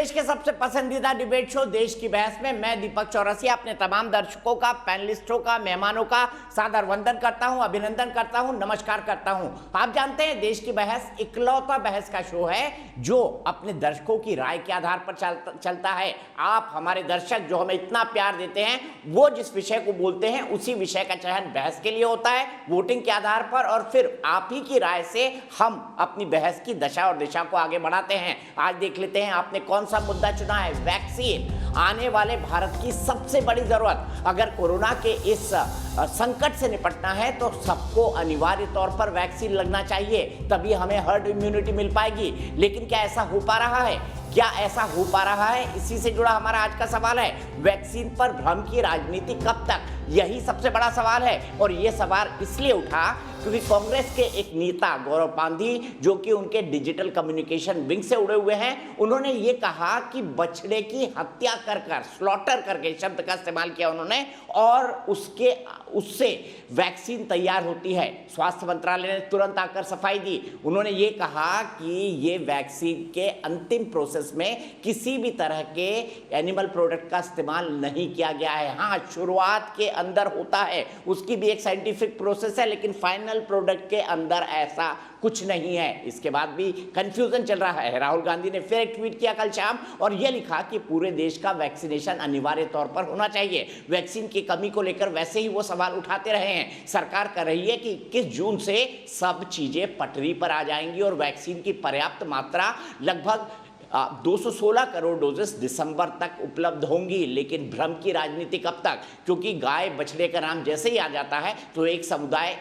देश के सबसे पसंदीदा डिबेट शो देश की बहस में मैं दीपक चौरसिया अपने तमाम दर्शकों का, पैनलिस्टों का, मेहमानों का सादर वंदन करता हूं, अभिनंदन करता हूं, नमस्कार करता हूं। आप जानते हैं देश की बहस इकलौता बहस का शो है जो अपने दर्शकों की राय के आधार पर चलता है। आप हमारे दर्शक जो हमें इतना प्यार देते हैं, वो जिस विषय को बोलते हैं उसी विषय का चयन बहस के लिए होता है वोटिंग के आधार पर, और फिर आप ही की राय से हम अपनी बहस की दशा और दिशा को आगे बढ़ाते हैं। आज देख लेते हैं आपने कौन सा मुद्दा चुना है। वैक्सीन, आने वाले भारत की सबसे बड़ी जरूरत। अगर कोरोना के इस संकट से निपटना है तो सबको अनिवार्य तौर पर वैक्सीन लगना चाहिए, तभी हमें हर्ड इम्यूनिटी मिल पाएगी। लेकिन क्या ऐसा हो पा रहा है? क्या ऐसा हो पा रहा है? इसी से जुड़ा हमारा आज का सवाल है, वैक्सीन पर भ्रम की राजनीति कब तक? यही सबसे बड़ा सवाल है। और यह सवाल इसलिए उठा क्योंकि कांग्रेस के एक नेता गौरव पांधी, जो कि उनके डिजिटल कम्युनिकेशन विंग से उड़े हुए हैं, उन्होंने ये कहा कि बछड़े की हत्या कर स्लॉटर करके शब्द का इस्तेमाल किया उन्होंने, और उससे वैक्सीन तैयार होती है। स्वास्थ्य मंत्रालय ने तुरंत आकर सफाई दी। उन्होंने ये कहा कि ये वैक्सीन के अंतिम प्रोसेस में किसी भी तरह के एनिमल प्रोडक्ट का इस्तेमाल नहीं किया गया है। हाँ, शुरुआत के अंदर होता है, उसकी भी एक साइंटिफिक प्रोसेस है, लेकिन फाइनल प्रोडक्ट के अंदर ऐसा कुछ नहीं है। इसके बाद भी कंफ्यूजन चल रहा है। राहुल गांधी ने फिर एक ट्वीट किया कल शाम और यह लिखा कि पूरे देश का वैक्सीनेशन अनिवार्य तौर पर होना चाहिए। वैक्सीन की कमी को लेकर वैसे ही वो सवाल उठाते रहे हैं। सरकार कर रही है कि 21 जून से सब चीजें पटरी पर आ जाएंगी और वैक्सीन की पर्याप्त मात्रा लगभग 216 करोड़ डोजेस दिसंबर तक उपलब्ध होंगी। लेकिन भ्रम की राजनीति कब तक? क्योंकि गाय बछड़े का नाम जैसे ही आ जाता है तो एक समुदाय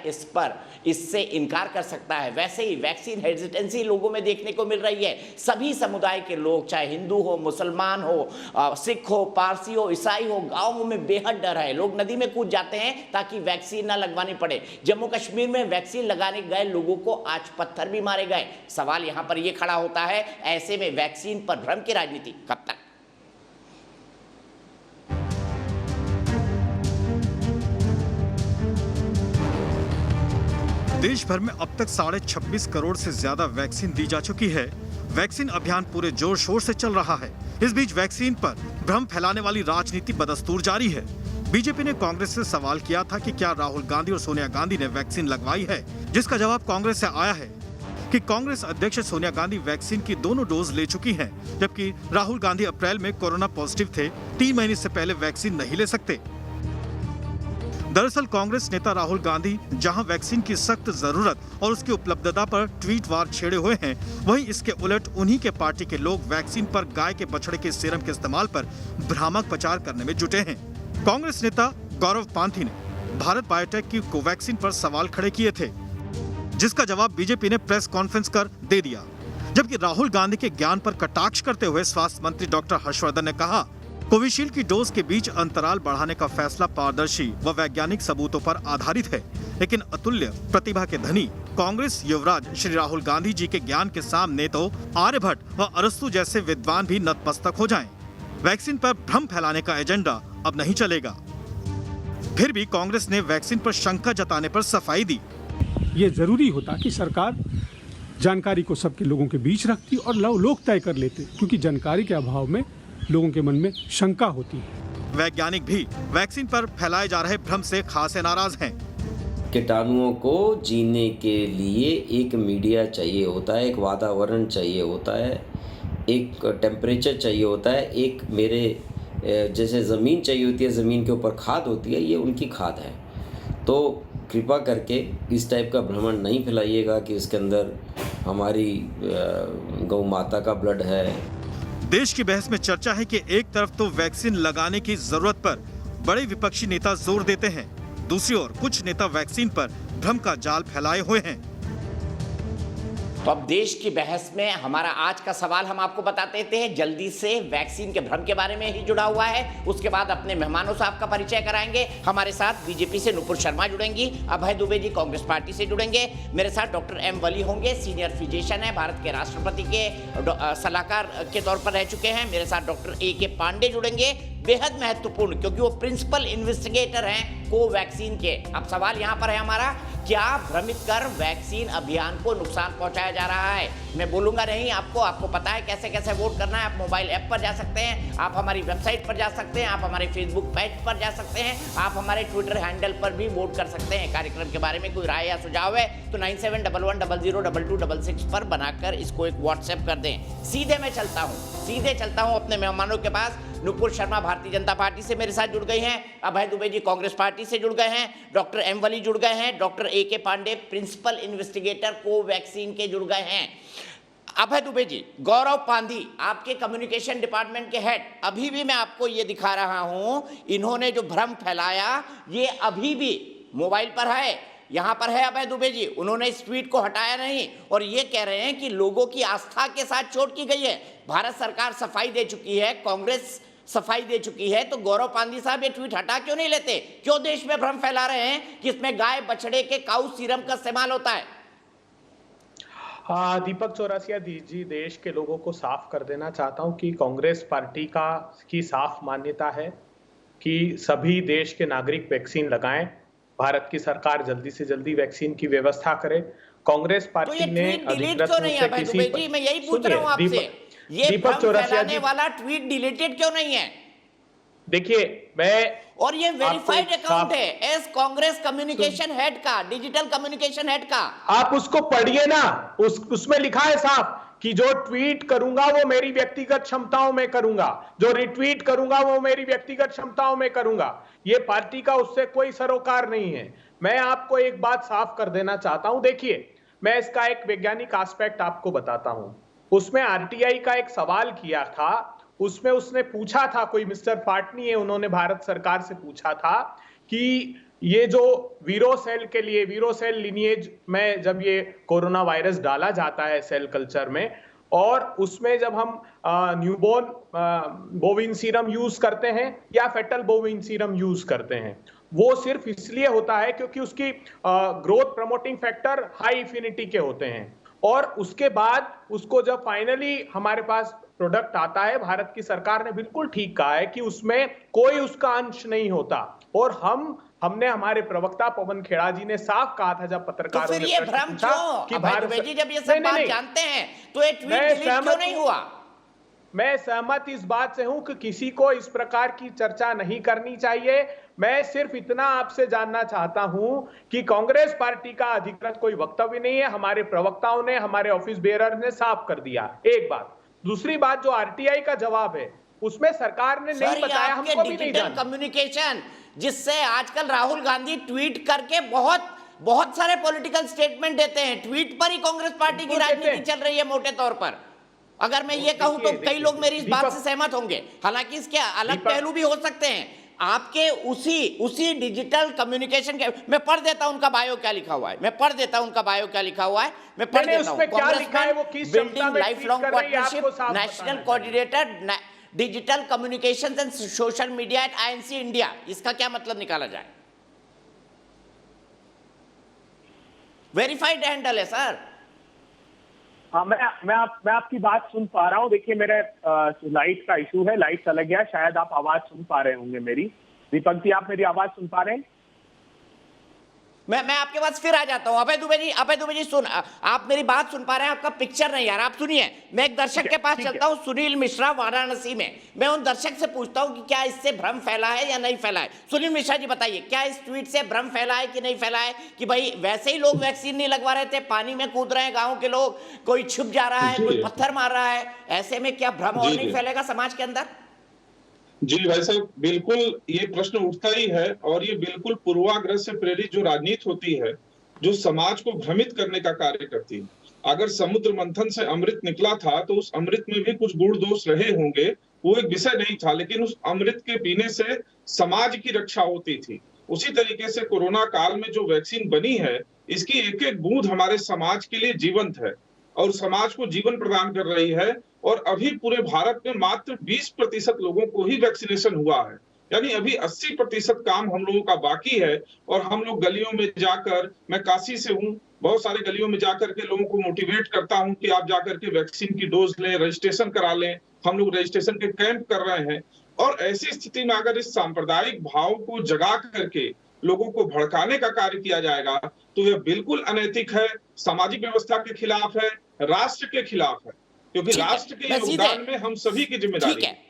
इससे इनकार कर सकता है। वैसे ही वैक्सीन हेजिटेंसी लोगों में देखने को मिल रही है। सभी समुदाय के लोग, चाहे हिंदू हो, मुसलमान हो, सिख हो, पारसी हो, ईसाई हो, गाँवों में बेहद डर है। लोग नदी में कूद जाते हैं ताकि वैक्सीन ना लगवानी पड़े। जम्मू कश्मीर में वैक्सीन लगाने गए लोगों को आज पत्थर भी मारे गए। सवाल यहां पर यह खड़ा होता है, ऐसे में वैक्सीन पर भ्रम की राजनीति कब तक? देश भर में अब तक 26.5 करोड़ से ज्यादा वैक्सीन दी जा चुकी है। वैक्सीन अभियान पूरे जोर शोर से चल रहा है। इस बीच वैक्सीन पर भ्रम फैलाने वाली राजनीति बदस्तूर जारी है। बीजेपी ने कांग्रेस से सवाल किया था कि क्या राहुल गांधी और सोनिया गांधी ने वैक्सीन लगवाई है, जिसका जवाब कांग्रेस से आया है कि कांग्रेस अध्यक्ष सोनिया गांधी वैक्सीन की दोनों डोज ले चुकी हैं, जबकि राहुल गांधी अप्रैल में कोरोना पॉजिटिव थे, 3 महीने से पहले वैक्सीन नहीं ले सकते। दरअसल कांग्रेस नेता राहुल गांधी जहां वैक्सीन की सख्त जरूरत और उसकी उपलब्धता पर ट्वीट वार छेड़े हुए हैं, वहीं इसके उलट उन्हीं के पार्टी के लोग वैक्सीन पर गाय के बछड़े के सीरम के इस्तेमाल पर भ्रामक प्रचार करने में जुटे हैं। कांग्रेस नेता गौरव पांधी ने भारत बायोटेक की कोवैक्सीन पर सवाल खड़े किए थे, जिसका जवाब बीजेपी ने प्रेस कॉन्फ्रेंस कर दे दिया। जबकि राहुल गांधी के ज्ञान पर कटाक्ष करते हुए स्वास्थ्य मंत्री डॉक्टर हर्षवर्धन ने कहा, कोविशील्ड की डोज के बीच अंतराल बढ़ाने का फैसला पारदर्शी व वैज्ञानिक सबूतों पर आधारित है, लेकिन अतुल्य प्रतिभा के धनी कांग्रेस युवराज श्री राहुल गांधी जी के ज्ञान के सामने तो आर्यभट्ट व अरस्तु जैसे विद्वान भी नतमस्तक हो जाएं। वैक्सीन पर भ्रम फैलाने का एजेंडा अब नहीं चलेगा। फिर भी कांग्रेस ने वैक्सीन पर शंका जताने पर सफाई दी। ये जरूरी होता कि सरकार जानकारी को सबके लोगों के बीच रखती और लोग तय कर लेते, क्योंकि जानकारी के अभाव में लोगों के मन में शंका होती है। वैज्ञानिक भी वैक्सीन पर फैलाए जा रहे भ्रम से खासे नाराज हैं। कीटाणुओं को जीने के लिए एक मीडिया चाहिए होता है, एक वातावरण चाहिए होता है, एक टेम्परेचर चाहिए होता है, एक मेरे जैसे ज़मीन चाहिए होती है, ज़मीन के ऊपर खाद होती है, ये उनकी खाद है। तो कृपा करके इस टाइप का भ्रमण नहीं फैलाइएगा कि इसके अंदर हमारी गौ माता का ब्लड है। देश की बहस में चर्चा है कि एक तरफ तो वैक्सीन लगाने की जरूरत पर बड़े विपक्षी नेता जोर देते हैं, दूसरी ओर कुछ नेता वैक्सीन पर भ्रम का जाल फैलाए हुए हैं। तो अब देश की बहस में हमारा आज का सवाल हम आपको बता देते हैं, जल्दी से वैक्सीन के भ्रम के बारे में ही जुड़ा हुआ है। उसके बाद अपने मेहमानों से आपका परिचय कराएंगे। हमारे साथ बीजेपी से नुपुर शर्मा जुड़ेंगी, अभय दुबे जी कांग्रेस पार्टी से जुड़ेंगे, मेरे साथ डॉक्टर एम वली होंगे, सीनियर फिजिशियन है, भारत के राष्ट्रपति के सलाहकार के तौर पर रह चुके हैं। मेरे साथ डॉक्टर ए के पांडे जुड़ेंगे, बेहद महत्वपूर्ण, क्योंकि वो प्रिंसिपल इन्वेस्टिगेटर हैं कोवैक्सीन के। अब सवाल यहाँ पर है हमारा, क्या भ्रमित कर वैक्सीन अभियान को नुकसान पहुंचाया जा रहा है? मैं बोलूंगा नहीं, आपको पता है कैसे कैसे वोट करना है। आप मोबाइल ऐप पर जा सकते हैं, आप हमारी वेबसाइट पर जा सकते हैं, आप हमारे फेसबुक पेज पर जा सकते हैं, आप हमारे ट्विटर हैंडल पर भी वोट कर सकते हैं। कार्यक्रम के बारे में कोई राय या सुझाव है तो 9711002266 पर बनाकर इसको एक व्हाट्सएप कर दें। सीधे चलता हूं अपने मेहमानों के पास। नुपुर शर्मा भारतीय जनता पार्टी से मेरे साथ जुड़ गई हैं, अभय दुबे जी कांग्रेस पार्टी से जुड़ गए हैं, डॉक्टर एम वली जुड़ गए हैं, doctor AK Pandey principal investigator Covaxin के जुड़ गए हैं। अभय दुबे जी, गौरव पांधी आपके कम्युनिकेशन डिपार्टमेंट के हेड, अभी भी मैं आपको ये दिखा रहा हूं, इन्होंने जो भ्रम फैलाया ये अभी भी मोबाइल पर है, यहाँ पर है अभय दुबे जी, उन्होंने इस ट्वीट को हटाया नहीं और ये कह रहे हैं कि लोगों की आस्था के साथ चोट की गई है। भारत सरकार सफाई दे चुकी है, कांग्रेस सफाई दे चुकी है, तो गौरव पांधी साहब ये ट्वीट हटा क्यों नहीं लेते? क्यों देश में भ्रम फैला रहे हैं कि इसमें गाय बछड़े के काऊ सीरम का इस्तेमाल होता है? दीपक चौरसिया जी, देश के लोगों को साफ कर देना चाहता हूं कि कांग्रेस पार्टी की साफ मान्यता है कि सभी देश के नागरिक वैक्सीन लगाएं। भारत की सरकार जल्दी से जल्दी वैक्सीन की व्यवस्था करे। कांग्रेस पार्टी तो ने अधिकृत रूप से किसी पर... मैं यही पूछ रहा हूं आपसे, ये दीपक चौरसिया जी वाला ट्वीट डिलीटेड क्यों नहीं है? देखिए, और ये वेरीफाइड अकाउंट है एस कांग्रेस कम्युनिकेशन हेड का, डिजिटल कम्युनिकेशन हेड का। आप उसको पढ़िए ना, उसमें लिखा है साफ कि जो ट्वीट करूंगा वो मेरी व्यक्तिगत क्षमताओं में करूंगा, जो रिट्वीट करूंगा वो मेरी व्यक्तिगत क्षमताओं में करूंगा। ये पार्टी का उससे कोई सरोकार नहीं है। मैं आपको एक बात साफ कर देना चाहता हूं। देखिए, मैं इसका एक वैज्ञानिक एस्पेक्ट आपको बताता हूं। उसमें RTI का एक सवाल किया था, उसमें उसने पूछा था, कोई मिस्टर पाटनी है, उन्होंने भारत सरकार से पूछा था कि ये जो वीरोसेल के लिए, वीरोसेल लिनिएज में जब ये कोरोना वायरस डाला जाता है सेल कल्चर में, और उसमें जब हम न्यूबॉर्न बोविन सीरम यूज करते हैं या फेटल बोविन सीरम यूज करते हैं, वो सिर्फ इसलिए होता है क्योंकि उसकी growth promoting factor high infinity के होते हैं। और उसके बाद उसको जब फाइनली हमारे पास प्रोडक्ट आता है, भारत की सरकार ने बिल्कुल ठीक कहा है कि उसमें कोई उसका अंश नहीं होता। और हमने हमारे प्रवक्ता पवन खेड़ा जी ने साफ कहा था जब पत्रकारों ने तो फिर ये भ्रम क्यों? कि भारत जी जब ये सब बात जानते हैं तो ये ट्वीट डिलीट क्यों नहीं हुआ? मैं सहमत इस बात से हूं कि किसी को इस प्रकार की चर्चा नहीं करनी चाहिए। मैं सिर्फ इतना आपसे जानना चाहता हूं कि कांग्रेस पार्टी का अधिकृत कोई वक्तव्य नहीं है। हमारे प्रवक्ताओं ने, हमारे ऑफिस बेयरर ने साफ कर दिया। एक बात। दूसरी बात, जो RTI का जवाब है उसमें सरकार ने नहीं बताया, हमको भी नहीं जाना। कम्युनिकेशन जिससे आजकल राहुल गांधी ट्वीट करके बहुत सारे पॉलिटिकल स्टेटमेंट देते हैं, ट्वीट पर ही कांग्रेस पार्टी की राजनीति चल रही है मोटे तौर पर। अगर मैं ये कहूं तो कई लोग मेरी इस बात से सहमत होंगे, हालांकि इसके अलग पहलू भी हो सकते हैं। आपके उसी डिजिटल कम्युनिकेशन के, मैं पढ़ देता हूं उनका बायो क्या लिखा हुआ है, मैं पढ़ देता हूं उनका बायो क्या लिखा हुआ है, मैं पढ़ देता हूं। Building life long partnership, national coordinator digital communications and social media at INC India, इसका क्या मतलब निकाला जाए? वेरीफाइड हैंडल है सर। हाँ, मैं आपकी बात सुन पा रहा हूँ। देखिए, मेरे लाइट का इशू है, लाइट चला गया, शायद आप आवाज सुन पा रहे होंगे मेरी। दीपक जी, आप मेरी आवाज सुन पा रहे हैं? मैं आपके पास फिर आ जाता हूं। अभय दुबे जी सुन, आप मेरी बात सुन पा रहे हैं, आपका पिक्चर नहीं यार, आप सुनिए। मैं एक दर्शक के पास चलता हूं, सुनील मिश्रा वाराणसी में। मैं उन दर्शक से पूछता हूं कि क्या इससे भ्रम फैला है या नहीं फैला है। सुनील मिश्रा जी बताइए, क्या इस ट्वीट से भ्रम फैला है कि नहीं फैला है कि भाई वैसे ही लोग वैक्सीन नहीं लगवा रहे थे, पानी में कूद रहे हैं गाँव के लोग, कोई छुप जा रहा है, कोई पत्थर मार रहा है, ऐसे में क्या भ्रम और नहीं फैलेगा समाज के अंदर? जी भाई साहब, बिल्कुल ये प्रश्न उठता ही है, और ये बिल्कुल पूर्वाग्रह से प्रेरित जो राजनीति होती है, जो समाज को भ्रमित करने का कार्य करती है। अगर समुद्र मंथन से अमृत निकला था तो उस अमृत में भी कुछ गुण दोष रहे होंगे, वो एक विषय नहीं था, लेकिन उस अमृत के पीने से समाज की रक्षा होती थी। उसी तरीके से कोरोना काल में जो वैक्सीन बनी है, इसकी एक एक बूंद हमारे समाज के लिए जीवंत है और समाज को जीवन प्रदान कर रही है। और अभी पूरे भारत में मात्र 20% लोगों को ही वैक्सीनेशन हुआ है, यानी अभी 80% काम हम लोगों का बाकी है। और हम लोग गलियों में जाकर, मैं काशी से हूँ, बहुत सारे गलियों में जाकर के लोगों को मोटिवेट करता हूँ कि आप जाकर के वैक्सीन की डोज लें, रजिस्ट्रेशन करा लें। हम लोग रजिस्ट्रेशन के कैंप कर रहे हैं। और ऐसी स्थिति में अगर इस सांप्रदायिक भाव को जगा करके लोगों को भड़काने का कार्य किया जाएगा तो यह बिल्कुल अनैतिक है, सामाजिक व्यवस्था के खिलाफ है, राष्ट्र के खिलाफ है, क्योंकि राष्ट्र के योगदान में हम सभी की जिम्मेदारी है।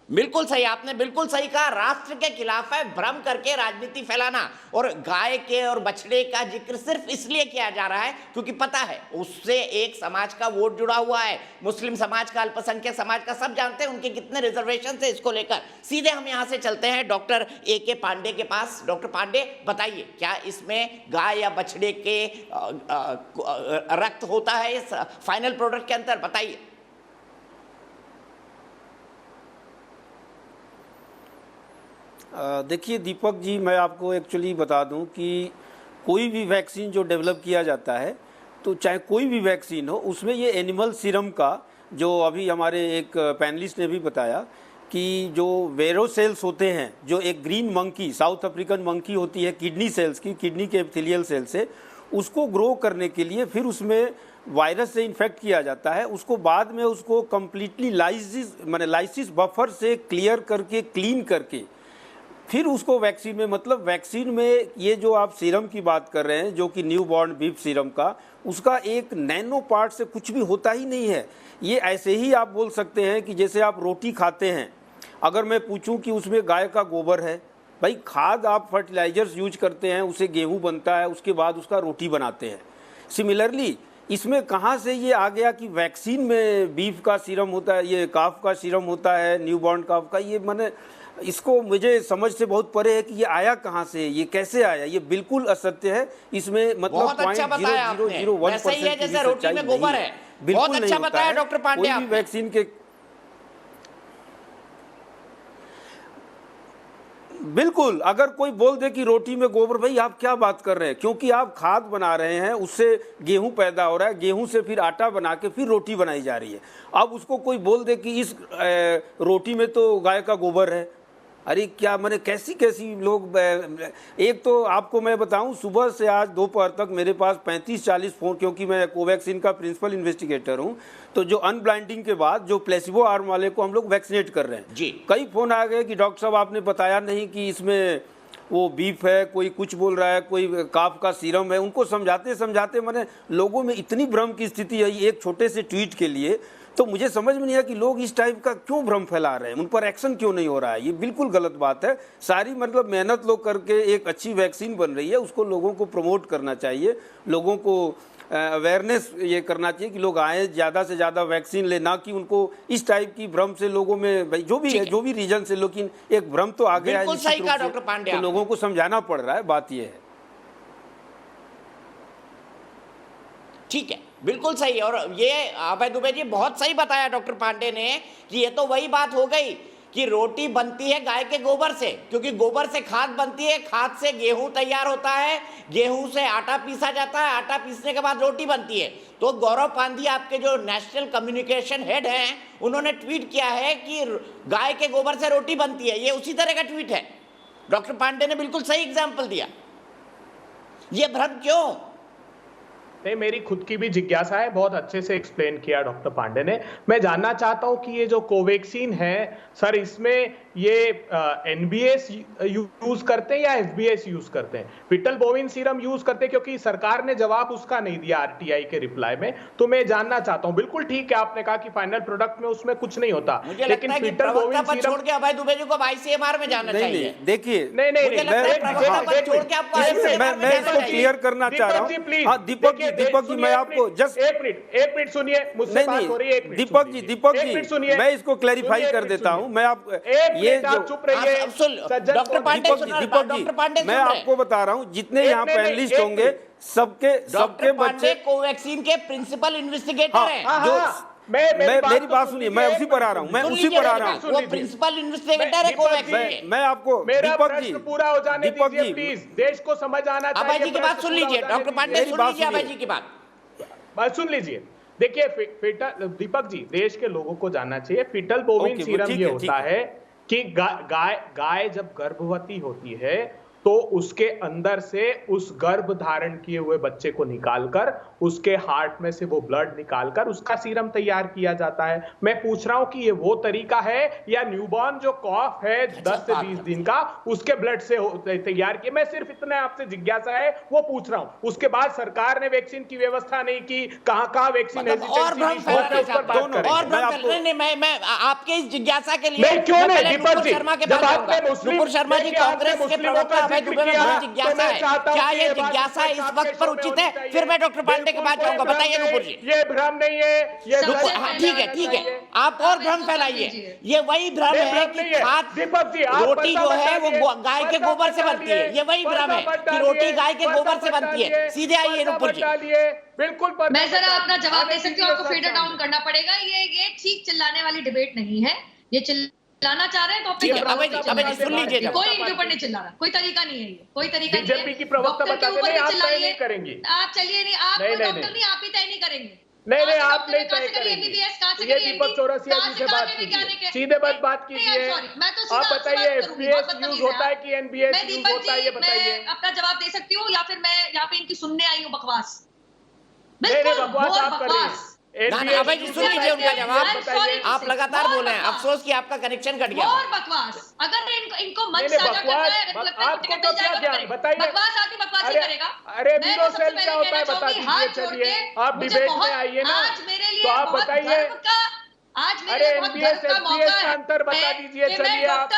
बिल्कुल सही, आपने बिल्कुल सही कहा, राष्ट्र के खिलाफ है भ्रम करके राजनीति फैलाना। और गाय के और बछड़े का जिक्र सिर्फ इसलिए किया जा रहा है क्योंकि पता है उससे एक समाज का वोट जुड़ा हुआ है, मुस्लिम समाज का, अल्पसंख्यक समाज का। सब जानते हैं उनके कितने रिजर्वेशन है इसको लेकर। सीधे हम यहां से चलते हैं डॉक्टर A.K. पांडे के पास। डॉक्टर पांडे, बताइए, क्या इसमें गाय या बछड़े के रक्त होता है इस फाइनल प्रोडक्ट के अंदर? बताइए। देखिए दीपक जी, मैं आपको एक्चुअली बता दूं कि कोई भी वैक्सीन जो डेवलप किया जाता है, तो चाहे कोई भी वैक्सीन हो, उसमें ये एनिमल सीरम का, जो अभी हमारे एक पैनलिस्ट ने भी बताया कि जो वेरोसेल्स होते हैं, जो एक green monkey, south African monkey होती है, किडनी सेल्स की, किडनी के एपिथेलियल सेल से, उसको ग्रो करने के लिए फिर उसमें वायरस से इन्फेक्ट किया जाता है। उसको बाद में उसको कम्प्लीटली लाइसिस बफर से क्लियर करके, क्लीन करके, फिर उसको वैक्सीन में, मतलब वैक्सीन में ये जो आप सीरम की बात कर रहे हैं, जो कि न्यू बॉर्न बीफ सीरम का, उसका एक नैनो पार्ट से कुछ भी होता ही नहीं है। ये ऐसे ही आप बोल सकते हैं कि जैसे आप रोटी खाते हैं, अगर मैं पूछूं कि उसमें गाय का गोबर है, भाई खाद आप फर्टिलाइजर्स यूज करते हैं, उससे गेहूं बनता है, उसके बाद उसका रोटी बनाते हैं। सिमिलरली इसमें कहाँ से ये आ गया कि वैक्सीन में बीफ का सीरम होता है, ये काफ का सीरम होता है, न्यू बॉर्न काफ का? ये मैंने इसको, मुझे समझ से बहुत परे है कि ये आया कहाँ से, ये कैसे आया। ये बिल्कुल असत्य है। इसमें मतलब बहुत अच्छा बताया आपने, वैसे ही है जैसे रोटी में गोबर है। बहुत अच्छा बताया डॉक्टर पांडे आपने। वैक्सीन के बिल्कुल, अगर कोई बोल दे कि रोटी में गोबर, भाई आप क्या बात कर रहे हैं? क्योंकि आप खाद बना रहे हैं, उससे गेहूं पैदा हो रहा है, गेहूं से फिर आटा बना के फिर रोटी बनाई जा रही है। अब उसको कोई बोल दे कि इस रोटी में तो गाय का गोबर है, अरे क्या, मैंने कैसी कैसी लोग। एक तो आपको मैं बताऊं, सुबह से आज दोपहर तक मेरे पास 35-40 फ़ोन, क्योंकि मैं कोवैक्सीन का प्रिंसिपल इन्वेस्टिगेटर हूं, तो जो अनब्लाइंडिंग के बाद जो प्लेसिबो आर्म वाले को हम लोग वैक्सीनेट कर रहे हैं जी, कई फ़ोन आ गए कि डॉक्टर साहब आपने बताया नहीं कि इसमें वो बीफ है, कोई कुछ बोल रहा है, कोई काफ का सीरम है। उनको समझाते समझाते मैंने, लोगों में इतनी भ्रम की स्थिति है एक छोटे से ट्वीट के लिए, तो मुझे समझ में नहीं आया कि लोग इस टाइप का क्यों भ्रम फैला रहे हैं, उन पर एक्शन क्यों नहीं हो रहा है। ये बिल्कुल गलत बात है। सारी मतलब मेहनत लोग करके एक अच्छी वैक्सीन बन रही है, उसको लोगों को प्रमोट करना चाहिए, लोगों को अवेयरनेस ये करना चाहिए कि लोग आए, ज़्यादा से ज़्यादा वैक्सीन ले, ना कि उनको इस टाइप की भ्रम से लोगों में, भाई जो भी है, जो भी रीजन से, लेकिन एक भ्रम तो आ गया है, डॉक्टर पांडे, तो लोगों को समझाना पड़ रहा है। बात ये है। ठीक है, बिल्कुल सही। और ये अभय दुबे जी बहुत सही बताया डॉक्टर पांडे ने कि ये तो वही बात हो गई कि रोटी बनती है गाय के गोबर से, क्योंकि गोबर से खाद बनती है, खाद से गेहूं तैयार होता है, गेहूं से आटा पीसा जाता है, आटा पीसने के बाद रोटी बनती है। तो गौरव पांधी, आपके जो नेशनल कम्युनिकेशन हेड हैं, उन्होंने ट्वीट किया है कि गाय के गोबर से रोटी बनती है। ये उसी तरह का ट्वीट है। डॉक्टर पांडे ने बिल्कुल सही एग्जाम्पल दिया। ये भ्रम क्यों? नहीं, मेरी खुद की भी जिज्ञासा है, बहुत अच्छे से एक्सप्लेन किया डॉक्टर पांडे ने। मैं जानना चाहता हूं कि ये जो कोवैक्सीन है सर, इसमें ये एनबीएस यूज करते हैं या एफबीएस यूज करते हैं? फिटल बोविन सीरम यूज करते हैं, क्योंकि सरकार ने जवाब उसका नहीं दिया आरटीआई के रिप्लाई में। तो मैं जानना चाहता हूं, बिल्कुल ठीक है आपने कहा कि फाइनल प्रोडक्ट में उसमें कुछ नहीं होता, लेकिन फिटल बोविन सीरम छोड़ के अभय दुबे जी को आईसीएमआर में जाना चाहिए। देखिए, नहीं, मैं इसको क्लियर करना चाह रहा हूँ। हाँ दीपक जी, मैं आपको जस्ट एक मिनट सुनिए, मुझसे बात हो रही है। दीपक जी, मैं इसको क्लैरिफाई कर देता हूँ। मैं आप ये जो चुप रहिए डॉक्टर पांडे, दीपक जी, मैं आपको बता रहा हूँ, जितने यहाँ पैनलिस्ट होंगे सबके बच्चे कोवैक्सीन के प्रिंसिपल इन्वेस्टिगेटर हैं। जो मेरी बात सुनिए, मैं उसी पर आ रहा हूँ, वो प्रिंसिपल इन्वेस्टिगेटर है कोवैक्सीन के। मैं आपको, दीपक जी, पूरा हो जाने दीजिए प्लीज, देश को समझ आना चाहिए। अभय जी की बात सुन लीजिए, डॉक्टर पांडे सुन लीजिए अभय जी की बात सुन लीजिए। देखिए दीपक जी, देश के लोगों को जानना चाहिए, फिटल बोविन सीरम ये होता है कि गाय जब गर्भवती होती है तो उसके अंदर से उस गर्भ धारण किए हुए बच्चे को निकालकर उसके हार्ट में से वो ब्लड निकालकर उसका सीरम तैयार किया जाता है। मैं पूछ रहा हूं कि ये वो तरीका है या न्यूबॉर्न जो कॉफ है 10 से 20 दिन का उसके ब्लड से तैयार किया? मैं सिर्फ इतना आपसे जिज्ञासा है वो पूछ रहा हूं। उसके बाद सरकार ने वैक्सीन की व्यवस्था नहीं की, कहां वैक्सीन मैं आपके इस जिज्ञासा के लिए क्यों नहीं दीपक जी, शर्मा के पास नुपुर शर्मा जी कांग्रेस के प्रवक्ता अभय दुबे में बड़ी जिज्ञासा है, क्या ये जिज्ञासा इस वक्त पर उचित है? फिर मैं डॉक्टर पांडे के पास जाऊंगा। बताइए नुपुर जी। ये भ्रम नहीं है, ये ठीक है आप और भ्रम फैलाइए। ये वही भ्रम है कि रोटी जो है वो गाय के गोबर से बनती है। ये वही भ्रम है कि रोटी गाय के गोबर से बनती है। सीधे आइए नुपुर जी। बिल्कुल मैं जरा अपना जवाब दे सकती हूँ, आपको फेडर डाउन करना पड़ेगा। ये ठीक चिल्लाने वाली डिबेट नहीं है। ये चिल्लाना चाह रहे हैं तो अपने सुन लीजिए। कोई इनके ऊपर नहीं चिल्ला रहा, कोई तरीका नहीं है, ये कोई तरीका नहीं है। बीजेपी की प्रवक्ता बताते हैं आप तय नहीं करेंगे। आप चलिए नहीं, आप डॉक्टर नहीं, आप ही तय नहीं करेंगे। नहीं आप नहीं तय करेंगे। ये दीपक चौरसिया जी से बात कीजिए, सीधे बात कीजिए। आप बताइए एफपीएस यूज होता है कि एनबीएस यूज होता है, ये बताइए। अपना जवाब दे सकती हूँ या फिर मैं यहाँ पे इनकी सुनने आई हूँ बकवास? बकवास आप कर रही हैं। अभय जी सुन लीजिए उनका जवाब। आप लगातार बोल रहे हैं, अफसोस कि आपका कनेक्शन कट गया। और बकवास, अगर इनको मंच साझा करना है, अगर लगता है टिकट मिल जाएगा तो बताइए। बकवास आदमी बकवास ही करेगा। अरे वीरो सेल क्या होता है बता दीजिए। चलिए आप डिबेट में आइए ना, तो आप बताइए। आज मेरे लिए बहुत गर्व का मौका है अंतर बता दीजिए। चलिए आप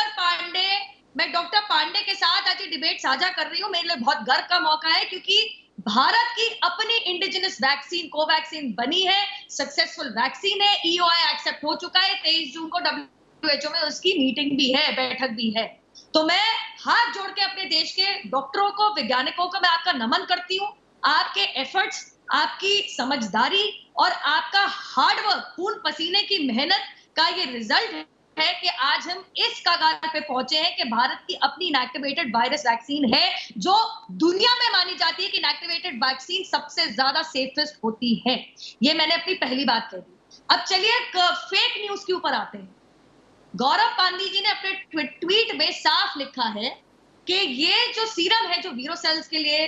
मैं डॉक्टर पांडे के साथ आज डिबेट साझा कर रही हूँ। मेरे लिए बहुत गर्व का मौका है क्योंकि भारत की अपनी इंडिजिनस वैक्सीन कोवैक्सीन बनी है, सक्सेसफुल वैक्सीन है, EOI एक्सेप्ट हो चुका है। 23 जून को WHO में उसकी मीटिंग भी है, बैठक भी है। तो मैं हाथ जोड़ के अपने देश के डॉक्टरों को, वैज्ञानिकों को मैं आपका नमन करती हूँ। आपके एफर्ट्स, आपकी समझदारी और आपका हार्डवर्क, खून पसीने की मेहनत का ये रिजल्ट है कि आज हम इस कगार पे पहुंचे हैं कि भारत की अपनी इनएक्टिवेटेड वायरस वैक्सीन है, जो दुनिया में मानी जाती है कि इनएक्टिवेटेड वैक्सीन सबसे ज्यादा सेफेस्ट होती है। ये मैंने अपनी पहली बात कह दी। अब चलिए फेक न्यूज के ऊपर आते हैं। गौरव पांडी जी ने अपने ट्वीट में साफ लिखा है कि ये जो सीरम है जो वीरो सेल्स के लिए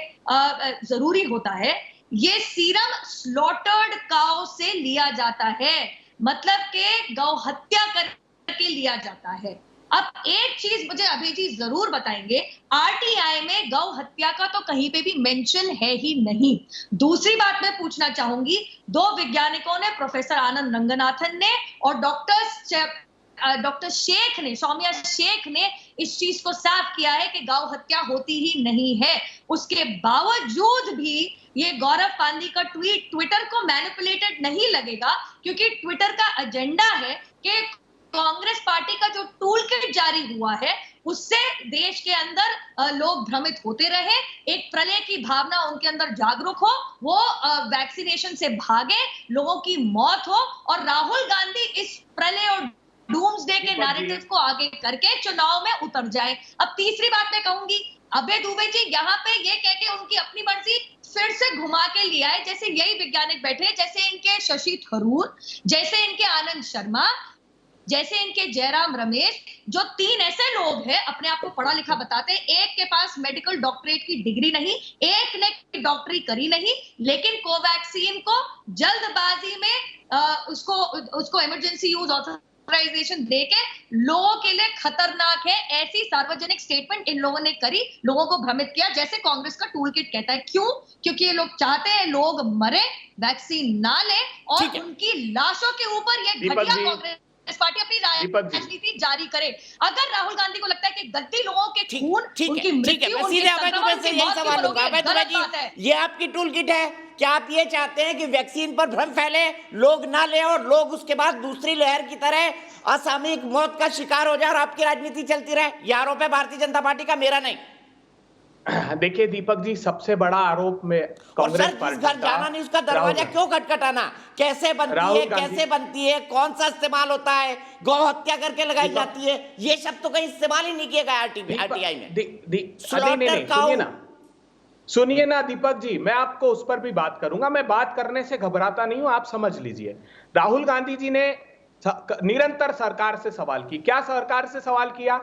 जरूरी होता है, ये सीरम स्लॉटर्ड काउ से लिया जाता है, मतलब कि गौ हत्या करके लिया जाता है। अब एक चीज मुझे अभी जी जरूर बताएंगे, आरटीआई में गौ हत्या का तो कहीं पे भी मेंशन है ही नहीं। दूसरी बात मैं पूछना चाहूंगी, दो वैज्ञानिकों ने, प्रोफेसर आनंद रंगनाथन ने और डॉक्टर शेख ने, सौम्या शेख ने इस चीज को साफ किया है कि गौ हत्या होती ही नहीं है। उसके बावजूद भी ये गौरव पांडी का ट्विटर को मैनिपुलेटेड नहीं लगेगा, क्योंकि ट्विटर का एजेंडा है कि कांग्रेस पार्टी का जो टूल किट जारी हुआ है उससे देश के अंदर लोग भ्रमित होते रहे, एक प्रलय की भावना उनके अंदर जागरूक हो, वो वैक्सीनेशन से भागे, लोगों की मौत हो और राहुल गांधी इस प्रलय और डूम्सडे के नैरेटिव को आगे करके चुनाव में उतर जाए। अब तीसरी बात मैं कहूंगी, अभय दुबे जी यहाँ पे ये कह के उनकी अपनी मर्जी फिर से घुमा के लिया है, जैसे यही वैज्ञानिक बैठे, जैसे इनके शशि थरूर, जैसे इनके आनंद शर्मा, जैसे इनके जयराम रमेश, जो तीन ऐसे लोग हैं अपने आप को पढ़ा लिखा बताते हैं, एक के पास मेडिकल डॉक्टरेट की डिग्री नहीं, एक ने डॉक्टरी करी नहीं, लेकिन कोवैक्सीन को जल्दबाजी में उसको इमरजेंसी यूज ऑथराइजेशन देके लोगों के लिए खतरनाक है, ऐसी सार्वजनिक स्टेटमेंट इन लोगों ने करी, लोगों को भ्रमित किया, जैसे कांग्रेस का टूल किट कहता है। क्यों? क्योंकि ये लोग चाहते हैं लोग मरे, वैक्सीन ना ले और उनकी लाशों के ऊपर ये घटिया कांग्रेस पार्टी अपनी राजनीति जारी करे। अगर राहुल गांधी को लगता है कि गद्दी लोगों के खून, उनकी मृत्यु, उनके संक्रमण से यही सवाल होगा, ये आपकी टूल किट है। क्या आप ये चाहते हैं कि वैक्सीन पर भ्रम फैले, लोग ना ले और लोग उसके बाद दूसरी लहर की तरह असामयिक मौत का शिकार हो जाए और आपकी राजनीति चलती रहे? ये आरोप है भारतीय जनता पार्टी का, मेरा नहीं। देखिए दीपक जी, सबसे बड़ा आरोप में कांग्रेस पार्टी घर जाना नहीं, उसका दरवाजा क्यों खटखटाना? कैसे बनती है, कौन सा इस्तेमाल होता है, गौ हत्या करके लगाई जाती है, ये शब्द तो कहीं इस्तेमाल ही नहीं किया गया आरटीआई में। सुनिए ना दीपक जी, मैं आपको उस पर भी बात करूंगा, मैं बात करने से घबराता नहीं हूं, आप समझ लीजिए। राहुल गांधी जी ने निरंतर सरकार से सवाल की, क्या सरकार से सवाल किया?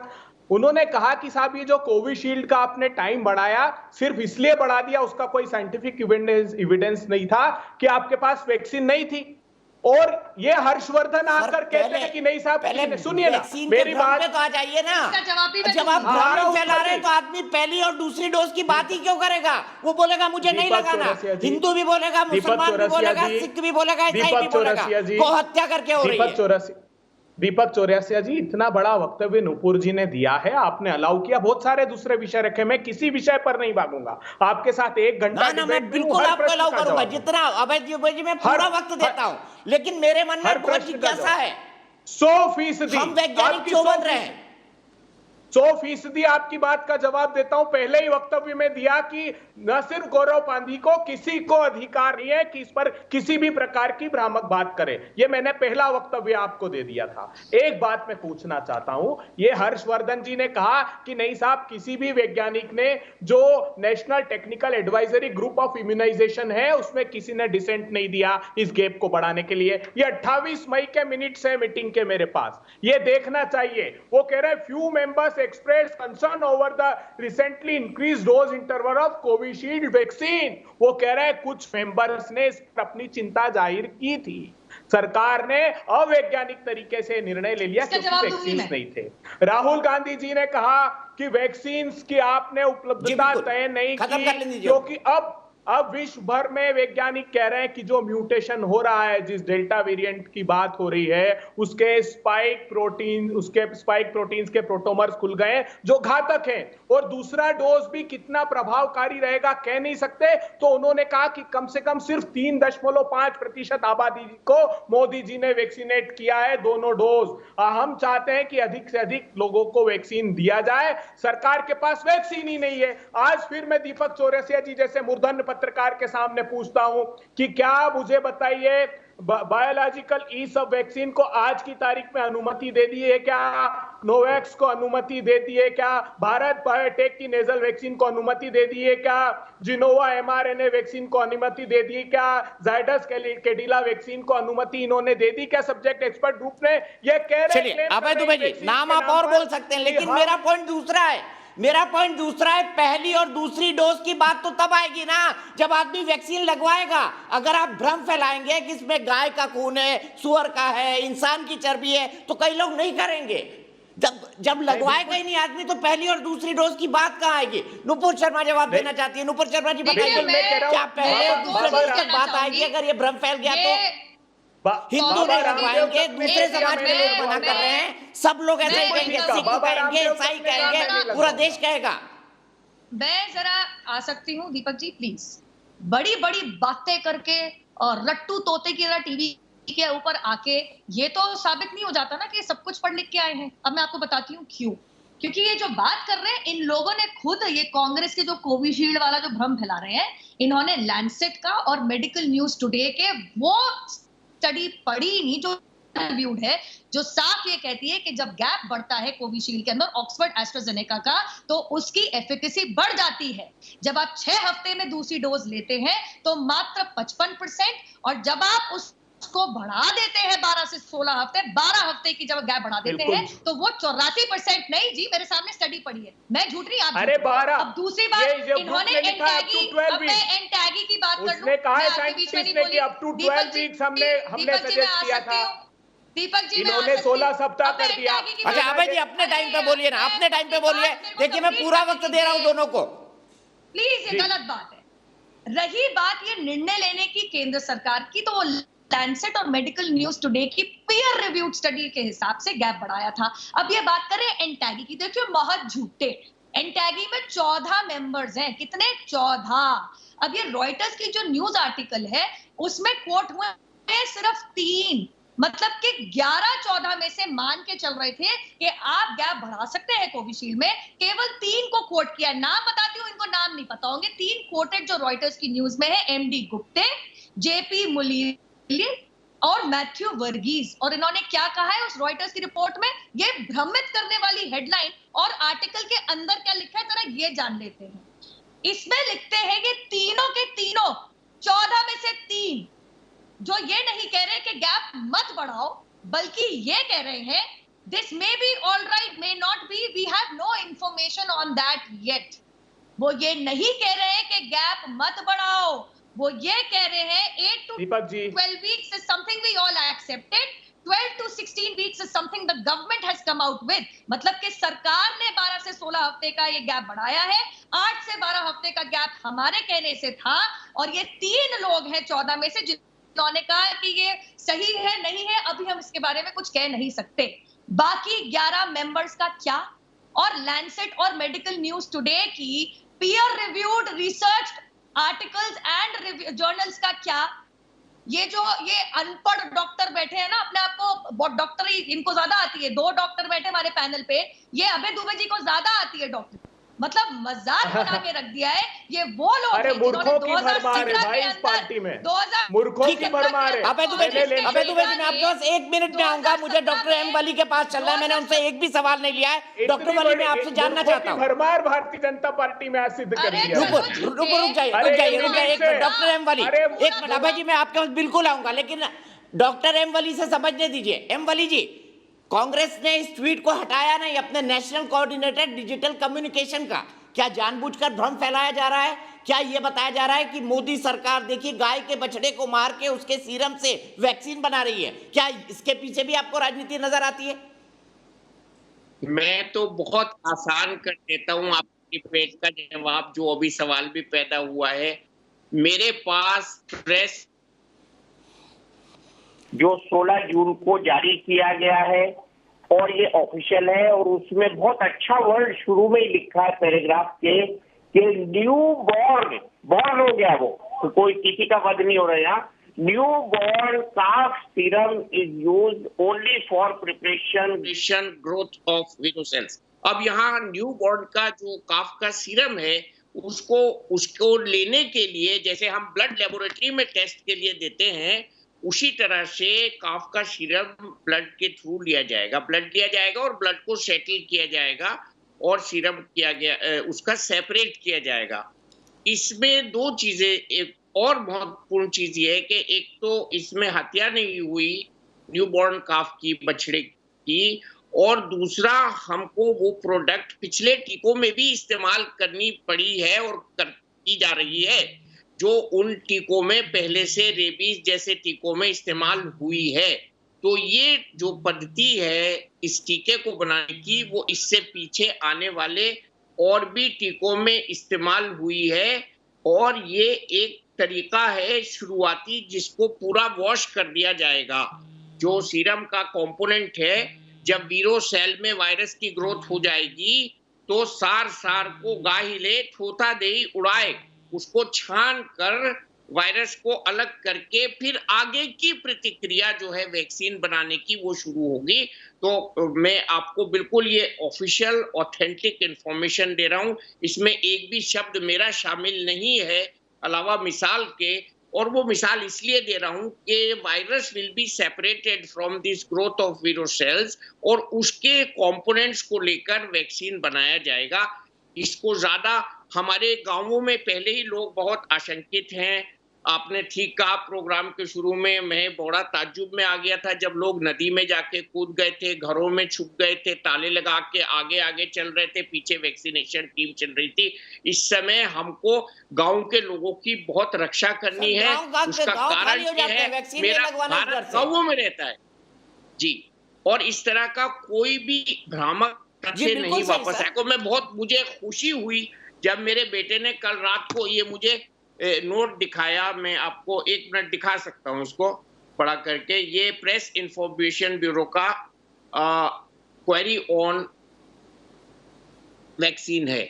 उन्होंने कहा कि साहब ये जो कोविशील्ड का आपने टाइम बढ़ाया सिर्फ इसलिए बढ़ा दिया, उसका कोई साइंटिफिक एविडेंस नहीं था कि आपके पास वैक्सीन नहीं थी। और ये हर्षवर्धन आकर कहते हैं कि नहीं साहब, पहले सुनिए ना मेरी बात, तो आ जाइए ना। जब आप हाँ, भ्रम फैला रहे हैं तो आदमी पहली और दूसरी डोज की बात ही क्यों करेगा? वो बोलेगा मुझे नहीं लगाना, हिंदू भी बोलेगा, मुसलमान भी बोलेगा, सिख भी बोलेगा, ईसाई भी बोलेगा, गौ हत्या करके हो रही है। दीपक चौरसिया जी, इतना बड़ा वक्तव्य नूपुर जी ने दिया है, आपने अलाउ किया, बहुत सारे दूसरे विषय रखे, मैं किसी विषय पर नहीं भागूंगा, आपके साथ 1 घंटा ना, मैं बिल्कुल आपको अलाउ करूंगा, जितना अवैध जी मैं पूरा वक्त देता हूं, लेकिन मेरे मन में बहुत जिज्ञासा है। 100% हम वैज्ञानिक क्यों बन रहे हैं? 100% आपकी बात का जवाब देता हूं। पहले ही वक्तव्य में दिया कि न सिर्फ गौरव पांधी को, किसी को अधिकार नहीं है कि इस पर किसी भी प्रकार की भ्रामक बात करे। ये मैंने पहला वक्तव्य आपको दे दिया था। एक बात मैं पूछना चाहता हूं, ये हर्षवर्धन जी ने कहा कि नहीं साहब, किसी भी वैज्ञानिक ने जो national technical advisory group of immunisation है उसमें किसी ने डिसेंट नहीं दिया इस गैप को बढ़ाने के लिए। ये 28 मई के मिनट्स है मीटिंग के मेरे पास, ये देखना चाहिए। वो कह रहे हैं few members expressed concern over the recently increased dose interval of Covishield vaccine। वो कह रहे हैं कुछ मेंबर्स ने इस पर अपनी चिंता जाहिर की थी, सरकार ने अवैज्ञानिक तरीके से निर्णय ले लिया क्योंकि वैक्सीन नहीं थे। राहुल गांधी जी ने कहा कि वैक्सीन की आपने उपलब्धता तय नहीं की क्योंकि अब विश्व भर में वैज्ञानिक कह रहे हैं कि जो म्यूटेशन हो रहा है, जिस डेल्टा वेरिएंट की बात हो रही है, उसके स्पाइक प्रोटीन्स के प्रोटोमर्स खुल गए जो घातक हैं, और दूसरा डोज भी कितना प्रभावकारी रहेगा कह नहीं सकते। तो उन्होंने कहा कि कम से कम सिर्फ 3.5% आबादी को मोदी जी ने वैक्सीनेट किया है, दोनों डोज। हम चाहते हैं कि अधिक से अधिक लोगों को वैक्सीन दिया जाए, सरकार के पास वैक्सीन ही नहीं है। आज फिर मैं दीपक चौरसिया जी जैसे मूर्धन्य पत्रकार के सामने पूछता हूं कि क्या मुझे बताइए, बायोलॉजिकल ई सब वैक्सीन को आज की तारीख में अनुमति दे दी है क्या? नोवैक्स को अनुमति दे दी है क्या? भारत बायोटेक की नेजल वैक्सीन को अनुमति दे दी है क्या? जिनोवा mRNA वैक्सीन को अनुमति दे दी क्या? जायडस कैडिला वैक्सीन को अनुमति इन्होंने दे दी क्या? सब्जेक्ट एक्सपर्ट ग्रुप ने ये कह रहे हैं। अभय दुबे जी, नाम आप और बोल सकते हैं, लेकिन मेरा पॉइंट दूसरा है। पहली और दूसरी डोज की बात तो तब आएगी ना जब आदमी वैक्सीन लगवाएगा। अगर आप भ्रम फैलाएंगे कि इसमें गाय का खून है, सुअर का है, इंसान की चर्बी है, तो कई लोग नहीं करेंगे। जब लगवाएगा ही नहीं आदमी तो पहली और दूसरी डोज की बात कहाँ आएगी? नुपुर शर्मा जवाब देना चाहती है। नुपुर शर्मा जी बताइए, क्या पहले और दूसरे डोज की बात आएगी अगर ये भ्रम फैल गया तो? हिंदू नहीं लगवाएंगे, दूसरे समाज के लोग मना कर रहे हैं, सब लोग ऐसे ही कहेंगे, सिख कहेंगे, ईसाई कहेंगे, पूरा देश कहेगा। मैं जरा आ सकती हूँ दीपक जी प्लीज? बड़ी बड़ी बातें करके और रट्टू तोते की तरह टीवी के ऊपर आके ये तो साबित नहीं हो जाता ना कि सब कुछ पढ़ लिख के आए हैं। अब मैं आपको बताती हूँ क्यों। क्योंकि ये जो बात कर रहे हैं, इन लोगों ने खुद, ये कांग्रेस के जो कोविशील्ड वाला जो भ्रम फैला रहे हैं, इन्होंने लैंसेट का और मेडिकल न्यूज टुडे के वो स्टडी पढ़ी नहीं जो रिव्यूड है, जो साफ ये कहती है कि जब गैप बढ़ता है कोविशील्ड के अंदर ऑक्सफोर्ड एस्ट्राजेनेका का, तो उसकी एफिकेसी बढ़ जाती है। जब आप 6 हफ्ते में दूसरी डोज लेते हैं तो मात्र 55%, और जब आप उसको बढ़ा देते हैं 12 से 16 हफ्ते, 12 हफ्ते की जब गैप बढ़ा देते हैं तो वो 84%। नहीं जी, मेरे सामने स्टडी पड़ी है, मैं झूठ नहीं, आप अरे 12। अब दूसरी बात, इन्होंने एंटैगी, अब मैं एंटैगी की बात कर लूं, उसने कहा है साइंटिस्ट ने कि अप टू 12 वीक्स हमने सजेस्ट किया था। दीपक जी, इन्होंने 16 सप्ताह कर दिया। अच्छा अभय जी, अपने टाइम पे बोलिए ना, अपने टाइम पे बोलिए। देखिए मैं पूरा वक्त दे रहा हूं दोनों को, प्लीज। ये गलत बात है। रही बात ये निर्णय लेने की केंद्र सरकार की, तो वो लैंसेट और मेडिकल न्यूज टुडे की पीयर रिव्यूड स्टडी के हिसाब से गैप बढ़ाया था। अब ये बात करें एंटैगी की, देखिए बहुत झूठे। एंटैगी में 14 मेंबर्स हैं। कितने? 14। अब ये रॉयटर्स की जो न्यूज आर्टिकल है उसमें कोट हुए सिर्फ 3, मतलब कि 11-14 में से मान के चल रहे थे कि आप गैप बढ़ा सकते हैं कोविशील्ड में, केवल 3 को कोट किया। नाम बताती हूँ, इनको नाम नहीं पता होंगे। 3 कोटेड जो रॉयटर्स की न्यूज में है, एमडी गुप्ते, जेपी मुलीली और मैथ्यू वर्गीस। और इन्होंने क्या कहा है उस रॉयटर्स की रिपोर्ट में? ये भ्रमित करने वाली हेडलाइन और आर्टिकल के अंदर क्या लिखा है जरा ये जान लेते हैं। इसमें लिखते हैं कि तीनों के तीनों 14 में से 3 जो ये नहीं कह रहे कि गैप मत बढ़ाओ, बल्कि ये कह रहे हैं this may be all right, may not be, we have no information on that yet. वो ये नहीं कह रहे हैं कि गैप मत बढ़ाओ, वो ये कह रहे हैं 8 to Deepak ji 12 weeks is something we all accepted, 12 to 16 weeks is something the government has come out with। मतलब कि सरकार ने 12 से 16 हफ्ते का ये गैप बढ़ाया है, 8 से 12 हफ्ते का गैप हमारे कहने से था, और ये 3 लोग हैं 14 में से जिन्होंने कहा कि ये सही है नहीं है, अभी हम इसके बारे में कुछ कह नहीं सकते। बाकी 11 मेंबर्स का क्या, और लैंसेट और मेडिकल न्यूज टुडे की peer reviewed research articles and journals का क्या? ये जो ये अनपढ़ डॉक्टर बैठे हैं ना, अपने आप को डॉक्टर इनको ज्यादा आती है, 2 डॉक्टर बैठे हमारे पैनल पे, ये अभय दुबे जी को ज्यादा आती है डॉक्टर, मतलब मजाक बना के रख दिया है। ये वो लोग अरे हैं जिन्होंने मूर्खों की 2017 भरमार है भाई के इस अंदर पार्टी में, 2000 मूर्खों ठीक की है। भरमार है। अबे दुबे जी मैं आपके पास 1 मिनट में आऊंगा, मुझे डॉक्टर एम वली के पास चलना है, मैंने उनसे एक भी सवाल नहीं लिया है। डॉक्टर वली मैं आपसे जानना चाहता हूँ, भरमार भारतीय जनता पार्टी में आज सिद्ध कर अरे दिया। रुक जाइए एक मिनट, डॉक्टर एम वली एक मिनट, अभय जी मैं आपके पास बिल्कुल आऊंगा, लेकिन डॉक्टर एम वली से समझने दीजिए। एम वली जी, कांग्रेस ने इस ट्वीट को हटाया नहीं अपने नेशनल कोऑर्डिनेटर डिजिटल कम्युनिकेशन का, क्या जानबूझकर भ्रम फैलाया जा रहा है? क्या यह बताया जा रहा है कि मोदी सरकार देखिए गाय के बछड़े को मार के उसके सीरम से वैक्सीन बना रही है? क्या इसके पीछे भी आपको राजनीति नजर आती है? मैं तो बहुत आसान कर देता हूं आपकी पेट का जवाब, जो अभी सवाल भी पैदा हुआ है। मेरे पास प्रेस जो 16 जून को जारी किया गया है और ये ऑफिशियल है, और उसमें बहुत अच्छा वर्ड शुरू में ही लिखा है पैराग्राफ के कि न्यू बॉर्न हो गया, वो तो कोई किसी का वध नहीं हो रहा है यहाँ। New born calf serum is used only for preparation growth of वीरो सेल्स। अब यहाँ न्यू बॉर्न का जो काफ का सीरम है उसको लेने के लिए जैसे हम ब्लड लेबोरेटरी में टेस्ट के लिए देते हैं, उसी तरह से काफ का सीरम ब्लड के थ्रू लिया जाएगा, ब्लड लिया जाएगा और ब्लड को सेटल किया जाएगा और सीरम किया गया उसका सेपरेट किया जाएगा। इसमें 2 चीजें, एक और महत्वपूर्ण चीज ये है कि एक तो इसमें हत्या नहीं हुई न्यूबॉर्न काफ की, बछड़े की, और दूसरा हमको वो प्रोडक्ट पिछले टीकों में भी इस्तेमाल करनी पड़ी है और की जा रही है, जो उन टीकों में पहले से रेबीज जैसे टीकों में इस्तेमाल हुई है। तो ये जो पद्धति है इस टीके को बनाने की, वो इससे पीछे आने वाले और भी टीकों में इस्तेमाल हुई है, और ये एक तरीका है शुरुआती जिसको पूरा वॉश कर दिया जाएगा। जो सीरम का कंपोनेंट है, जब वीरो सेल में वायरस की ग्रोथ हो जाएगी तो सार को गाहिले थोथा देही उड़ाए, उसको छान कर वायरस को अलग करके फिर आगे की प्रतिक्रिया जो है वैक्सीन बनाने की वो शुरू होगी। तो मैं आपको बिल्कुल ये ऑफिशियल ऑथेंटिक इंफॉर्मेशन दे रहा हूं, इसमें एक भी शब्द मेरा शामिल नहीं है अलावा मिसाल के, और वो मिसाल इसलिए दे रहा हूं कि virus will be separated from this growth of वीरो सेल्स और उसके कंपोनेंट्स को लेकर वैक्सीन बनाया जाएगा। इसको ज्यादा हमारे गांवों में पहले ही लोग बहुत आशंकित हैं। आपने ठीक कहा, प्रोग्राम के शुरू में मैं बड़ा ताज्जुब में आ गया था जब लोग नदी में जाके कूद गए थे, घरों में छुप गए थे, ताले लगा के आगे आगे चल रहे थे, पीछे वैक्सीनेशन टीम चल रही थी। इस समय हमको गांव के लोगों की बहुत रक्षा करनी है। उसका कारण ये है, मेरा भारत गांवों में रहता है जी, और इस तरह का कोई भी भ्रामक तथ्य नहीं वापस आएगा। मुझे खुशी हुई जब मेरे बेटे ने कल रात को ये मुझे नोट दिखाया, मैं आपको 1 मिनट दिखा सकता हूं उसको पढ़ा करके। ये प्रेस इंफॉर्मेशन ब्यूरो का क्वेरी ऑन वैक्सीन है।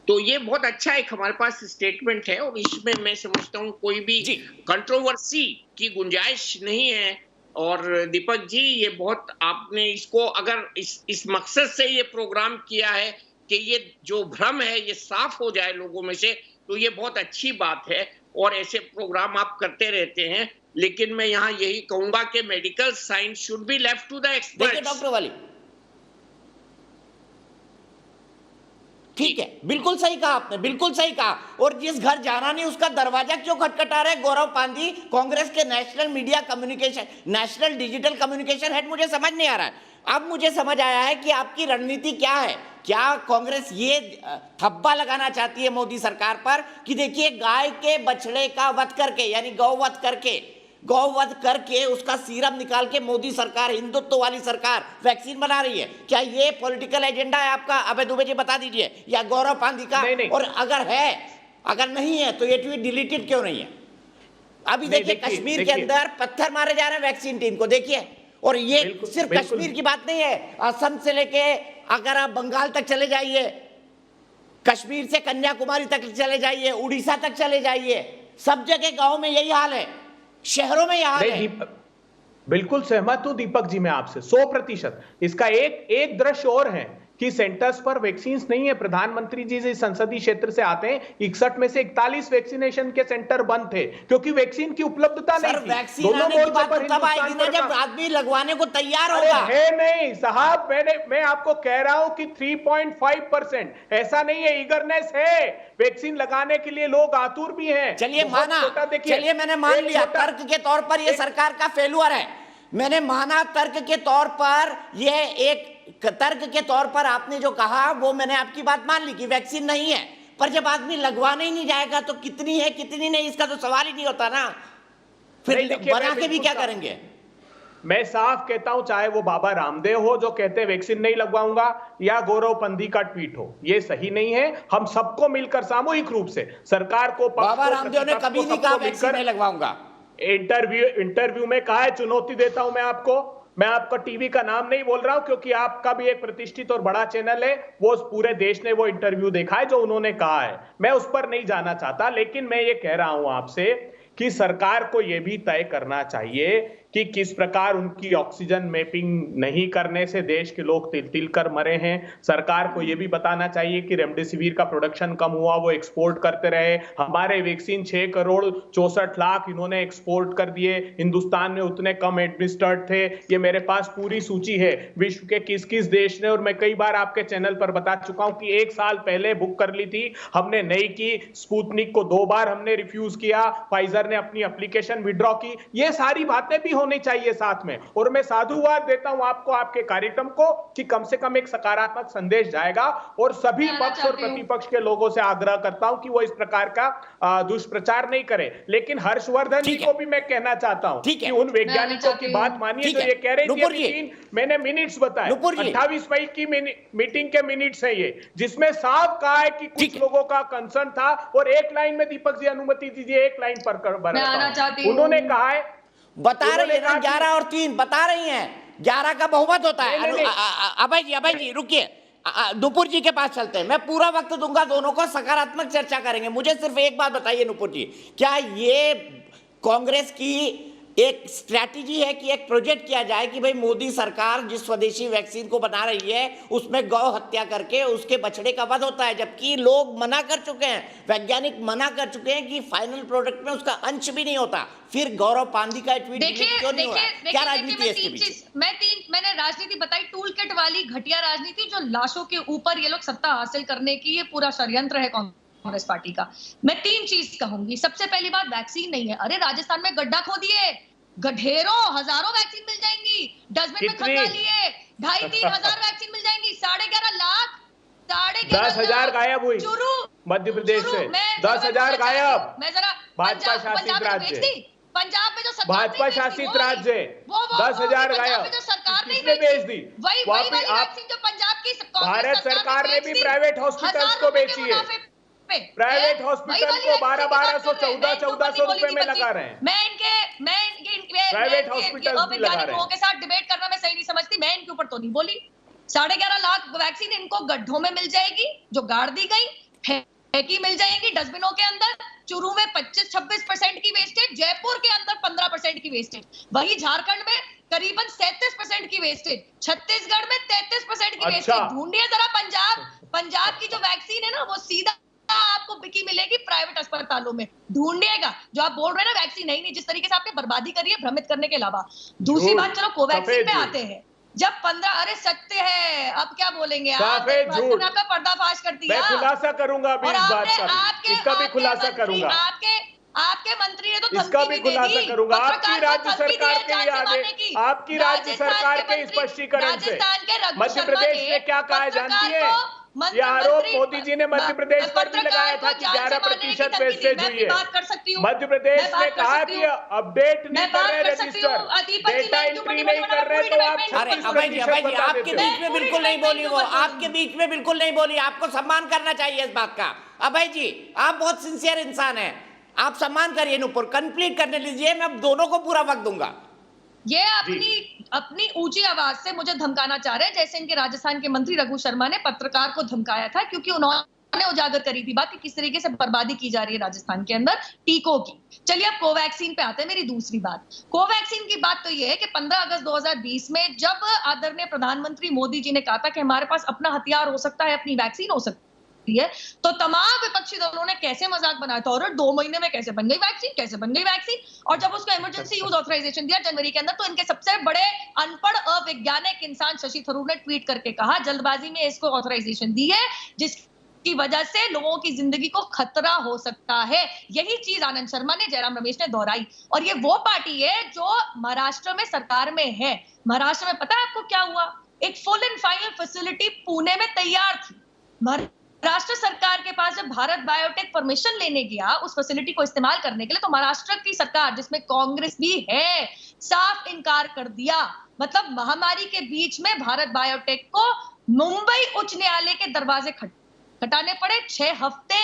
तो ये बहुत अच्छा एक हमारे पास स्टेटमेंट है और इसमें मैं समझता हूं कोई भी कंट्रोवर्सी की गुंजाइश नहीं है। और दीपक जी, ये बहुत आपने इसको अगर इस मकसद से ये प्रोग्राम किया है कि ये जो भ्रम है ये साफ हो जाए लोगों में से, तो ये बहुत अच्छी बात है और ऐसे प्रोग्राम आप करते रहते हैं। लेकिन मैं यहाँ यही कहूंगा कि medical science should be left to the experts. देखिए डॉक्टर वाली, ठीक है, बिल्कुल सही कहा आपने, बिल्कुल सही कहा। और जिस घर जाना नहीं उसका दरवाजा क्यों खटखटा रहे गौरव पांधी, कांग्रेस के national media communication, national digital communication head, मुझे समझ नहीं आ रहा है। अब मुझे समझ आया है कि आपकी रणनीति क्या है। क्या कांग्रेस ये थप्पा लगाना चाहती है मोदी सरकार पर कि देखिए गाय के बछड़े का वध करके, यानी गौवध करके उसका सीरम निकाल के मोदी सरकार, हिंदुत्व वाली सरकार वैक्सीन बना रही है? क्या ये पॉलिटिकल एजेंडा है आपका? अभय दुबे जी बता दीजिए, या गौरव पांधी का? नहीं। और अगर नहीं है तो ये ट्वीट डिलीटेड क्यों नहीं है? अभी देखिए कश्मीर के अंदर पत्थर मारे जा रहे हैं वैक्सीन टीम को, देखिए। और ये सिर्फ कश्मीर की बात नहीं है, असम से लेके अगर आप बंगाल तक चले जाइए, कश्मीर से कन्याकुमारी तक चले जाइए, उड़ीसा तक चले जाइए, सब जगह गांव में यही हाल है, शहरों में यह हाल है। बिल्कुल सहमत हूं दीपक जी मैं आपसे 100%। इसका एक दृश्य और है कि सेंटर्स पर वैक्सीन नहीं है। प्रधानमंत्री जी इस संसदीय क्षेत्र से आते हैं, 61 में से 41 वैक्सीनेशन के सेंटर बंद थे क्योंकि वैक्सीन की उपलब्धता नहीं थी। वैक्सीन आने की बात तब आएगी ना जब आदमी लगवाने को तैयार होगा। है नहीं साहब, मैं आपको कह रहा हूं कि 3.5% ऐसा नहीं है, ईगरनेस है वैक्सीन लगाने के लिए, लोग आतुर भी हैं। चलिए माना, चलिए मैंने मान लिया तर्क के तौर पर ये सरकार का फेलुअर है, मैंने माना तर्क के तौर पर, यह एक तर्क के तौर पर आपने जो कहा वो मैंने आपकी बात मान ली कि वैक्सीन नहीं है, पर जब आदमी लगवाने ही नहीं जाएगा तो कितनी है कितनी नहीं, इसका तो सवाल ही नहीं होता ना। फिर बना के भी क्या करेंगे? मैं साफ कहता हूं, चाहे वो बाबा रामदेव हो जो कहते हैं वैक्सीन नहीं लगवाऊंगा, या गौरव पंधी का ट्वीट हो, ये सही नहीं है। हम सबको मिलकर सामूहिक रूप से सरकार को, बाबा रामदेव ने कभी नहीं कहा वैक्सीन नहीं लगवाऊंगा। इंटरव्यू में कहा है, चुनौती देता हूं मैं आपका टीवी का नाम नहीं बोल रहा हूं क्योंकि आपका भी एक प्रतिष्ठित और बड़ा चैनल है, वो पूरे देश ने वो इंटरव्यू देखा है जो उन्होंने कहा है, मैं उस पर नहीं जाना चाहता। लेकिन मैं ये कह रहा हूं आपसे कि सरकार को यह भी तय करना चाहिए कि किस प्रकार उनकी ऑक्सीजन मैपिंग नहीं करने से देश के लोग तिल तिल कर मरे हैं। सरकार को यह भी बताना चाहिए कि रेमडेसिविर का प्रोडक्शन कम हुआ, वो एक्सपोर्ट करते रहे। हमारे वैक्सीन 6 करोड़ 64 लाख इन्होंने एक्सपोर्ट कर दिए, हिंदुस्तान में उतने कम एडमिनिस्ट्रेट थे। ये मेरे पास पूरी सूची है विश्व के किस किस देश ने, और मैं कई बार आपके चैनल पर बता चुका हूं कि 1 साल पहले बुक कर ली थी हमने, नहीं की। स्पुतनिक को 2 बार हमने रिफ्यूज किया, फाइजर ने अपनी एप्लीकेशन विड्रॉ की। ये सारी बातें भी होनी चाहिए साथ में। और मैं साधुवाद देता हूं आपको, आपके कार्यक्रम को, कि कम से कम एक सकारात्मक संदेश जाएगा। और सभी पक्ष और प्रतिपक्ष के लोगों से आग्रह करता हूं कि वो इस प्रकार का दुष्प्रचार नहीं करें। लेकिन हर्षवर्धन जी को भी मैं कहना चाहता हूं कि उन वैज्ञानिकों की बात मानिए जो ये कह रहे थे। मैंने मिनट्स बताए, 28 मई की मीटिंग के मिनट्स है ये, जिसमें साफ कहा है कि कुछ लोगों का कंसर्न था। और एक लाइन में दीपक जी अनुमति दीजिए, एक लाइन पर उन्होंने कहा है, बता रही है ना 11 और 3 बता रही हैं, 11 का बहुमत होता है। अभय जी रुकिए, नुपुर जी के पास चलते हैं, मैं पूरा वक्त दूंगा दोनों को, सकारात्मक चर्चा करेंगे। मुझे सिर्फ एक बात बताइए नुपुर जी, क्या ये कांग्रेस की एक स्ट्रैटेजी है कि एक प्रोजेक्ट किया जाए कि भाई मोदी सरकार जिस स्वदेशी वैक्सीन को बना रही है उसमें गौ हत्या करके उसके बछड़े का वध होता है, जबकि लोग मना कर चुके हैं, वैज्ञानिक मना कर चुके हैं कि फाइनल प्रोडक्ट में उसका अंश भी नहीं होता। फिर गौरव पांधी का ट्वीट क्यों नहीं हुआ? क्या राजनीति है इसके पीछे? मैंने राजनीति बताई, टूल किट वाली घटिया राजनीति, जो लाशों के ऊपर ये लोग सत्ता हासिल करने की ये पूरा षड्यंत्र है कांग्रेस पार्टी का। मैं 3 चीज कहूंगी। सबसे पहली बात, वैक्सीन नहीं है। अरे राजस्थान में गड्ढा खोदिए, ढेरों हजारों वैक्सीन मिल जाएंगी, डस्टबिन में खंगा लिए 2,500-3 हजार वैक्सीन मिल जाएंगी। 11.5 लाख, 10,000 गायब हुई मध्य प्रदेश से, 10,000 गायब। मैं जरा भाजपा शासित राज्य, पंजाब में जो भाजपा शासित राज्य, 10,000 गायब, किसने बेच दी? वैक्सीन जो पंजाब की भारत सरकार ने भी प्राइवेट हॉस्पिटल्स को बेची है। प्राइवेट हॉस्पिटल को 1200 1400 रुपए में लगा रहे हैं। मैं इनके प्राइवेट हॉस्पिटल भी लगा रहे हैं। लोगों के साथ डिबेट करना मैं सही नहीं समझती। मैं इनके ऊपर तो नहीं बोली। 11.5 लाख वैक्सीन इनको गड्ढों में मिल जाएगी जो गाड़ दी गई, फेंकी मिल जाएंगी डस्टबिनों के अंदर। चुरू में 25-26% की वेस्टेज, जयपुर के अंदर 15% की वेस्टेज, वही झारखंड में करीबन 37% की वेस्टेज, छत्तीसगढ़ में 33% की वेस्टेज। ढूंढिए जरा पंजाब की जो वैक्सीन है ना, वो सीधा आपको बिकी मिलेगी प्राइवेट अस्पतालों में। ढूंढिएगा। जो आप बोल रहे हैं ना वैक्सीन नहीं, जिस तरीके से आपने बर्बादी करी है भ्रमित करने के अलावा। दूसरी बात, चलो कोवैक्सीन पे आते हैं। जब 15, अरे सत्य है, अब क्या बोलेंगे आप? आपका पर्दाफाश कर दिया। मैं खुलासा करूंगा अभी इस बात का, इसका भी खुलासा करूंगा। आपके मंत्री ने तो इसका धमकी भी दे खुलासा दी। करूंगा आपकी पत्रकार को राज्य धमकी सरकार दी के है जान से आगे, मारने की। आपकी राज्य राजस्थान सरकार के इस मंत्री- स्पष्टीकरण से राजस्थान के रघु मध्य शर्मा प्रदेश ने में क्या कहा जानती पत्रकार है? को ये आरोप मंत्री- मोदी जी ने मध्य प्रदेश पर भी पत्रकार लगाया को था कि जान से 11% मारने की वेस्टेज मैं हुई भी है। बात कर सकती हूँ। मध्य प्रदेश मैं बात ने कर कहा सकती कि हूँ। अपडेट नहीं मैं कर बात रहे कर सकती हूँ। रजिस्टर, दीपक जी, डेटा मैं क्यों एंट्री कंटिन्यू नहीं कर रहे, पूरी तो आप डिबेट में अरे 36% अभय जी बता आपके देते हो। बीच में बिल्कुल नहीं बोली वो, आपके बीच में बिल्कुल नहीं बोली। आपको सम्मान करना चाहिए इस बात का। अभय जी आप बहुत सिंसियर इंसान हैं, आप सम्मान करिए। नुपुर कंप्लीट करने लीजिए, मैं दोनों को पूरा वक्त दूंगा। ये अपनी ऊंची आवाज से मुझे धमकाना चाह रहे हैं, जैसे इनके राजस्थान के मंत्री रघु शर्मा ने पत्रकार को धमकाया था, क्योंकि उन्होंने उजागर करी थी बात कि किस तरीके से बर्बादी की जा रही है राजस्थान के अंदर टीकों की। चलिए अब कोवैक्सीन पे आते हैं। मेरी दूसरी बात, कोवैक्सीन की बात तो ये है कि 15 अगस्त 2020 में जब आदरणीय प्रधानमंत्री मोदी जी ने कहा था कि हमारे पास अपना हथियार हो सकता है, अपनी वैक्सीन हो सकती है, तो तमाम विपक्षी दलों ने कैसे मजाक बनाया था, और 2 महीने में कैसे बन गई वैक्सीन, कैसे बन गई वैक्सीन। और जब उसको इमरजेंसी यूज ऑथराइजेशन दिया जनवरी के अंदर, तो इनके सबसे बड़े अनपढ़ अवैज्ञानिक इंसान शशि थरूर ने ट्वीट करके कहा जल्दबाजी में इसको ऑथराइजेशन दी है, जिसकी वजह से लोगों की जिंदगी को खतरा हो सकता है। यही चीज आनंद शर्मा ने, जयराम रमेश ने दोहराई। और ये वो पार्टी है जो महाराष्ट्र में सरकार में है। महाराष्ट्र में पता है आपको क्या हुआ? एक full and final facility Pune में तैयार थी। महाराष्ट्र सरकार के पास जब भारत बायोटेक परमिशन लेने गया उस फैसिलिटी को इस्तेमाल करने के लिए, तो महाराष्ट्र की सरकार, जिसमें कांग्रेस भी है, साफ इनकार कर दिया। मतलब महामारी के बीच में भारत बायोटेक को मुंबई उच्च न्यायालय के दरवाजे खटखटाने पड़े। 6 हफ्ते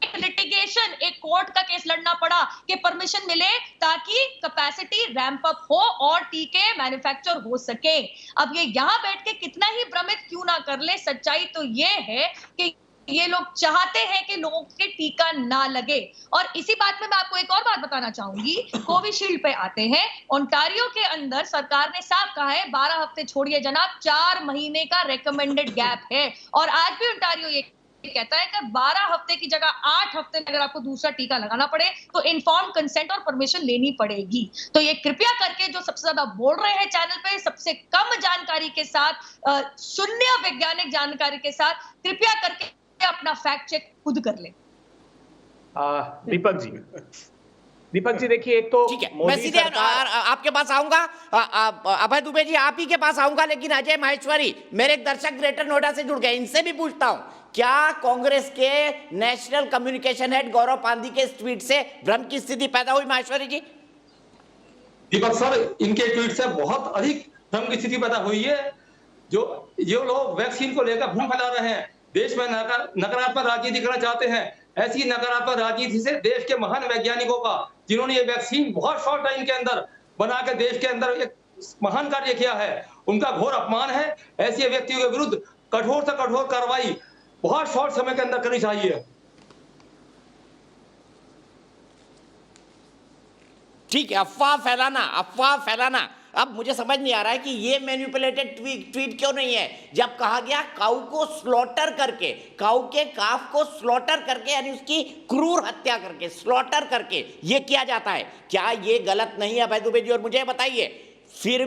एक लिटिगेशन, एक कोर्ट का केस लड़ना पड़ा कि परमिशन मिले ताकि कैपेसिटी रैंप अप हो और टीके मैन्युफैक्चर हो सके। अब ये यहां बैठ के कितना ही भ्रमित क्यों ना कर ले, सच्चाई तो ये है कि ये लोग चाहते हैं कि लोगों के टीका ना लगे। और इसी बात में मैं आपको एक और बात बताना चाहूंगी। कोविशील्ड पे आते हैं। ओंटारियो के अंदर सरकार ने साफ कहा है 12 हफ्ते छोड़िए जनाब, 4 महीने का रेकमेंडेड गैप है। और आज भी ओंटारियो ये कहता है कि 12 हफ्ते की जगह 8 हफ्ते में अगर आपको दूसरा टीका लगाना पड़े तो इन्फॉर्म कंसेंट और परमिशन लेनी पड़ेगी। तो ये कृपया करके जो सबसे ज्यादा बोल रहे हैं चैनल पे, सबसे कम जानकारी के साथ, शून्य वैज्ञानिक जानकारी के साथ, कृपया करके अपना फैक्ट चेक खुद कर ले। दीपक जी देखिए, एक तो ठीक है, मैं सीधे आपके पास आऊंगा। अभय दुबे जी आप ही के पास आऊंगा, लेकिन अजय माहेश्वरी, मेरे एक दर्शक ग्रेटर नोएडा से जुड़ गए, इनसे भी पूछता हूं, क्या कांग्रेस के नेशनल कम्युनिकेशन हेड गौरव पांदी के इस ट्वीट से भ्रम की स्थिति पैदा हुई? माहेश्वरी जी। दीपक सर, इनके ट्वीट से बहुत अधिक भ्रम की स्थिति पैदा हुई है। जो लोग वैक्सीन को लेकर भ्रम फैला रहे हैं, देश में नकारात्मक राजनीति करना चाहते हैं, ऐसी नकारात्मक राजनीति से देश के महान वैज्ञानिकों का, जिन्होंने ये वैक्सीन बहुत शॉर्ट टाइम के अंदर बनाकर देश के अंदर एक महान कार्य किया है, उनका घोर अपमान है। ऐसे व्यक्तियों के विरुद्ध कठोर से कठोर कार्रवाई बहुत शॉर्ट समय के अंदर करनी चाहिए। ठीक है, अफवाह फैलाना। अब मुझे समझ नहीं आ रहा है कि ये मैनिपुलेटेड ट्वीट क्यों नहीं है। जब कहा गया काऊ को स्लॉटर करके, काऊ के काफ को स्लॉटर करके, यानी उसकी क्रूर हत्या करके, स्लॉटर करके ये किया जाता है, क्या ये गलत नहीं है अभय दुबे जी? और मुझे बताइए, फिर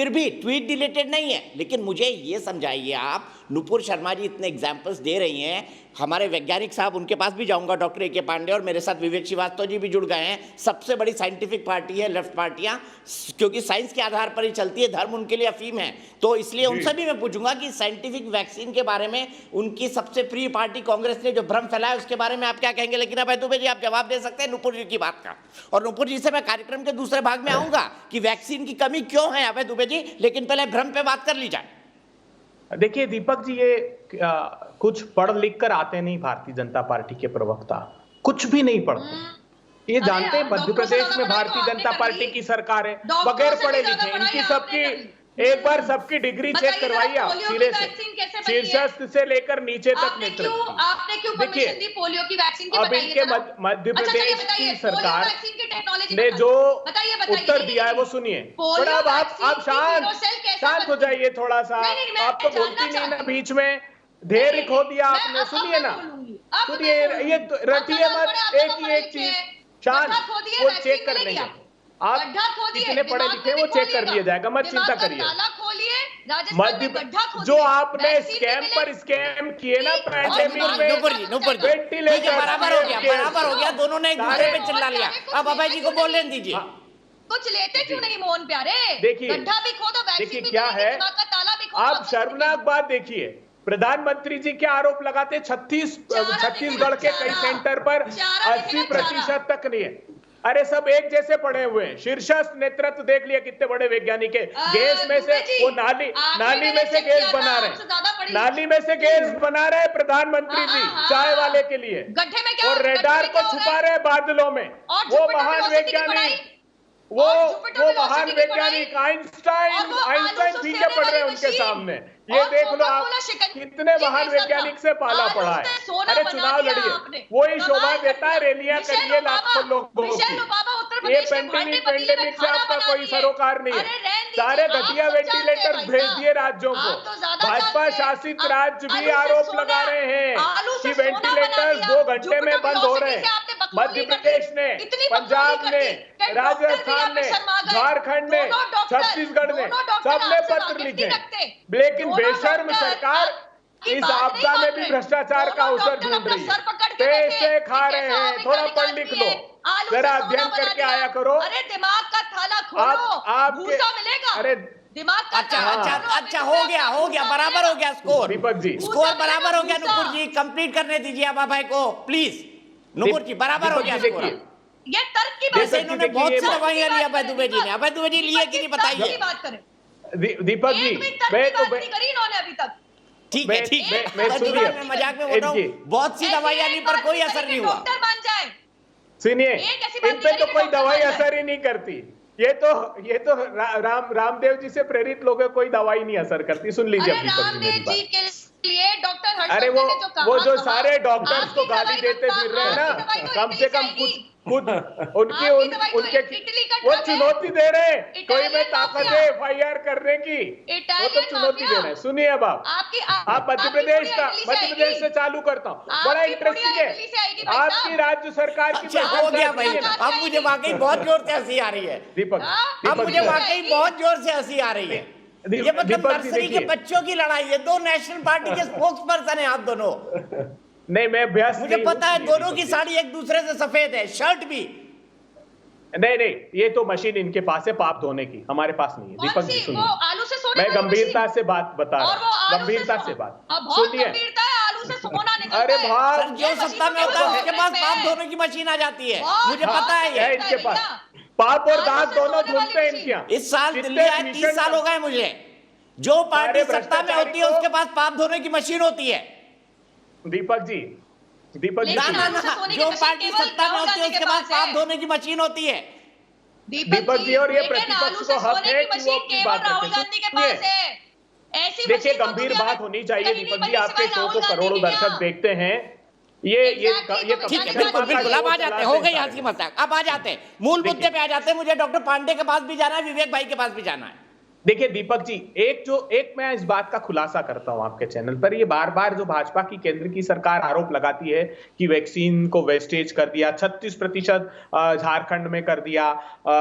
भी ट्वीट डिलीटेड नहीं है, लेकिन मुझे ये समझाइए आप, नुपुर शर्मा जी इतने एग्जाम्पल्स दे रही हैं, हमारे वैज्ञानिक साहब, उनके पास भी जाऊंगा, डॉक्टर ए.के. पांडे, और मेरे साथ विवेक श्रीवास्तव जी भी जुड़ गए हैं। सबसे बड़ी साइंटिफिक पार्टी है लेफ्ट पार्टियां, क्योंकि साइंस के आधार पर ही चलती है, धर्म उनके लिए अफीम है। तो इसलिए उनसे भी मैं पूछूंगा कि साइंटिफिक वैक्सीन के बारे में उनकी सबसे प्रिय पार्टी कांग्रेस ने जो भ्रम फैलाया उसके बारे में आप क्या कहेंगे? लेकिन अभय दुबे जी आप जवाब दे सकते हैं नुपुर जी की बात का, और नुपुर जी से मैं कार्यक्रम के दूसरे भाग में आऊंगा कि वैक्सीन की कमी क्यों है अभय दुबे जी, लेकिन पहले भ्रम पे बात कर ली जाए। देखिए दीपक जी, ये कुछ पढ़ लिख कर आते नहीं भारतीय जनता पार्टी के प्रवक्ता, कुछ भी नहीं पढ़ते। ये जानते हैं मध्य प्रदेश में भारतीय जनता पार्टी की सरकार है, बगैर पढ़े लिखे। इनकी सबकी एक बार सबकी डिग्री चेक करवाइए आप, सिरे से, शीर्षस्थ से लेकर नीचे तक नेतृत्व। आपने क्यों परमिशन दी पोलियो की वैक्सीन की? अब इनके मध्य प्रदेश की सरकार ने जो उत्तर दिया है वो सुनिए। थोड़ा आप शांत हो जाइए थोड़ा सा, आप तो बोलती नहीं ना, बीच में धैर्य खो दिया आपने। सुनिए ना, सुनिए, ये रटिए मत, एक ही एक चीज, शांत, वो चेक कर लेंगे। आप गड्ढा खोदिए, कितने पढ़े दिमाग लिखे में वो भी चेक कर खोलिएगा। लिया जाएगा, मत दिमाग चिंता का करिए। ताला खोलिए, राजस्थान में गड्ढा खोदिए। जो आपने वैक्सीन स्कैम भी पर मिले। स्कैम किए ना और पैंडेमिक दिमाग में, नुपुर जी ठीक है, वेंटिलेटर बराबर हो गया, बराबर हो गया, दोनों ने एक दूसरे पे चिल्ला लिया। अब अभय जी को बोलने दीजिए। कुछ लेते क्यों नहीं मोहन प्यारे? देखिए, गड्ढा भी खोदो, वैक्सीन देखिए भी क्या मिलेगी, है, दिमाग का ताला भी खोदो। आप शर्मनाक बात देखिए, प्रधानमंत्री जी क्या आरोप लगाते, छत्तीसगढ़ के कई सेंटर पर 80% तक नहीं है। अरे सब एक जैसे पड़े हुए हैं, शीर्षस्थ नेतृत्व देख लिया कितने बड़े वैज्ञानिक है। गैस में से वो नाली में से गैस बना रहे हैं, नाली में से गैस बना रहे हैं प्रधानमंत्री जी चाय वाले के लिए, गड्ढे में क्या, और रेडार को छुपा रहे हैं बादलों में। वो महान वैज्ञानिक, वो महान वैज्ञानिक आइंस्टाइन पीछे पड़ रहे हैं उनके सामने। ये देख लो आप कितने महान वैज्ञानिक से पाला पड़ा है। अरे चुनाव लड़िए, वही शोभा देता है, रैलियां करिए लाखों लोगों की। ये पेंडेमिक से आपका कोई सरोकार नहीं है। सारे घटिया वेंटिलेटर भेज दिए राज्यों को। भाजपा शासित राज्य भी आरोप लगा रहे हैं कि वेंटिलेटर्स 2 घंटे में बंद हो रहे हैं। मध्य प्रदेश ने, पंजाब ने, राजस्थान ने, झारखंड ने, छत्तीसगढ़ ने, सबने पत्र लिखे, लेकिन बेशर्म सरकार इस आपदा में भी भ्रष्टाचार का अवसर ढूंढ रही है। पैसे खा रहे हैं, थोड़ा पढ़ लिख लो, जरा अध्ययन करके आया करो। अरे दिमाग का थाला खोलो, भूसा मिलेगा। अरे दिमाग का अच्छा हो गया, बराबर हो गया स्कोर। दीपक जी, स्कोर बराबर हो गया। नुपुर जी कंप्लीट करने दीजिए अब अभय को प्लीज। नुपुर जी बराबर हो गया स्कोर। ये तर्क की बात है। इन्होंने बहुत सी दवाइयां ली अभय दुबे जी ने। अभय दुबे जी लिए कि नहीं बताइए। दीपक जी, मैं तो इन्होंने अभी तक ठीक है, मैं मजाक में बोल रहा हूँ, बहुत सी दवाइयां ली पर कोई असर नहीं हुआ। डॉक्टर मान जाए, सुनिए, इन पे तो कोई दवाई असर ही नहीं करती। ये तो रामदेव जी से प्रेरित लोगों कोई दवाई नहीं असर करती। सुन लीजिए रामदेव जी के लिए डॉक्टर अरे वो जो सारे डॉक्टर्स को गाली देते फिर रहे हैं ना, कम से कम खुद उनके वो चुनौती दे रहे हैं, कोई में ताकत है FIR करने की, वो तो चुनौती दे रहे हैं। सुनिए अब आप मध्य प्रदेश से चालू करता हूँ, बड़ा इंटरेस्टिंग है आपकी राज्य सरकार की। हो गया भाई, अब मुझे वाकई बहुत जोर से हंसी आ रही है दीपक, अब मुझे वाकई बहुत जोर से हंसी आ रही है। ये मतलब नर्सरी के बच्चों की लड़ाई है। 2 नेशनल पार्टी के स्पोक्स पर्सन है आप दोनों। नहीं, मैं अभ्यास मुझे पता है दोनों की साड़ी एक दूसरे से सफेद है, शर्ट भी। नहीं, ये तो मशीन इनके पास है पाप धोने की, हमारे पास नहीं है। दीपक जी सुनिए, मैं गंभीरता से बात बता रहा हूँ, गंभीरता से बात सुनिए। अरे भाई, जो सत्ता में होता है उसके पास पाप धोने की मशीन आ जाती है, मुझे पता है ये। इनके पास पाप और दांत दोनों धुलते हैं इनके यहाँ। इस साल दिल्ली आए 30 साल हो गए मुझे। जो पार्टी सत्ता में होती है उसके पास पाप धोने की मशीन होती है। दीपक जी ना, जो पार्टी सत्ता में होती है उसके पास पाप धोने की मशीन होती है। दीपक जी, और ये प्रतिपक्ष को हक है कि वो अपनी बात करते हैं। देखिए, गंभीर बात होनी चाहिए दीपक जी। आपके शो को करोड़ों दर्शक देखते हैं। ये ठीक है, बिल्कुल अब आ जाते हैं, हो गई हंसी मजाक, अब आ जाते हैं मूल मुद्दे पे आ जाते हैं। मुझे डॉक्टर पांडे के पास भी जाना है, विवेक भाई के पास भी जाना है। देखिए दीपक जी, एक मैं इस बात का खुलासा करता हूं आपके चैनल पर। ये बार बार जो भाजपा की केंद्र की सरकार आरोप लगाती है कि वैक्सीन को वेस्टेज कर दिया, 36% झारखंड में कर दिया,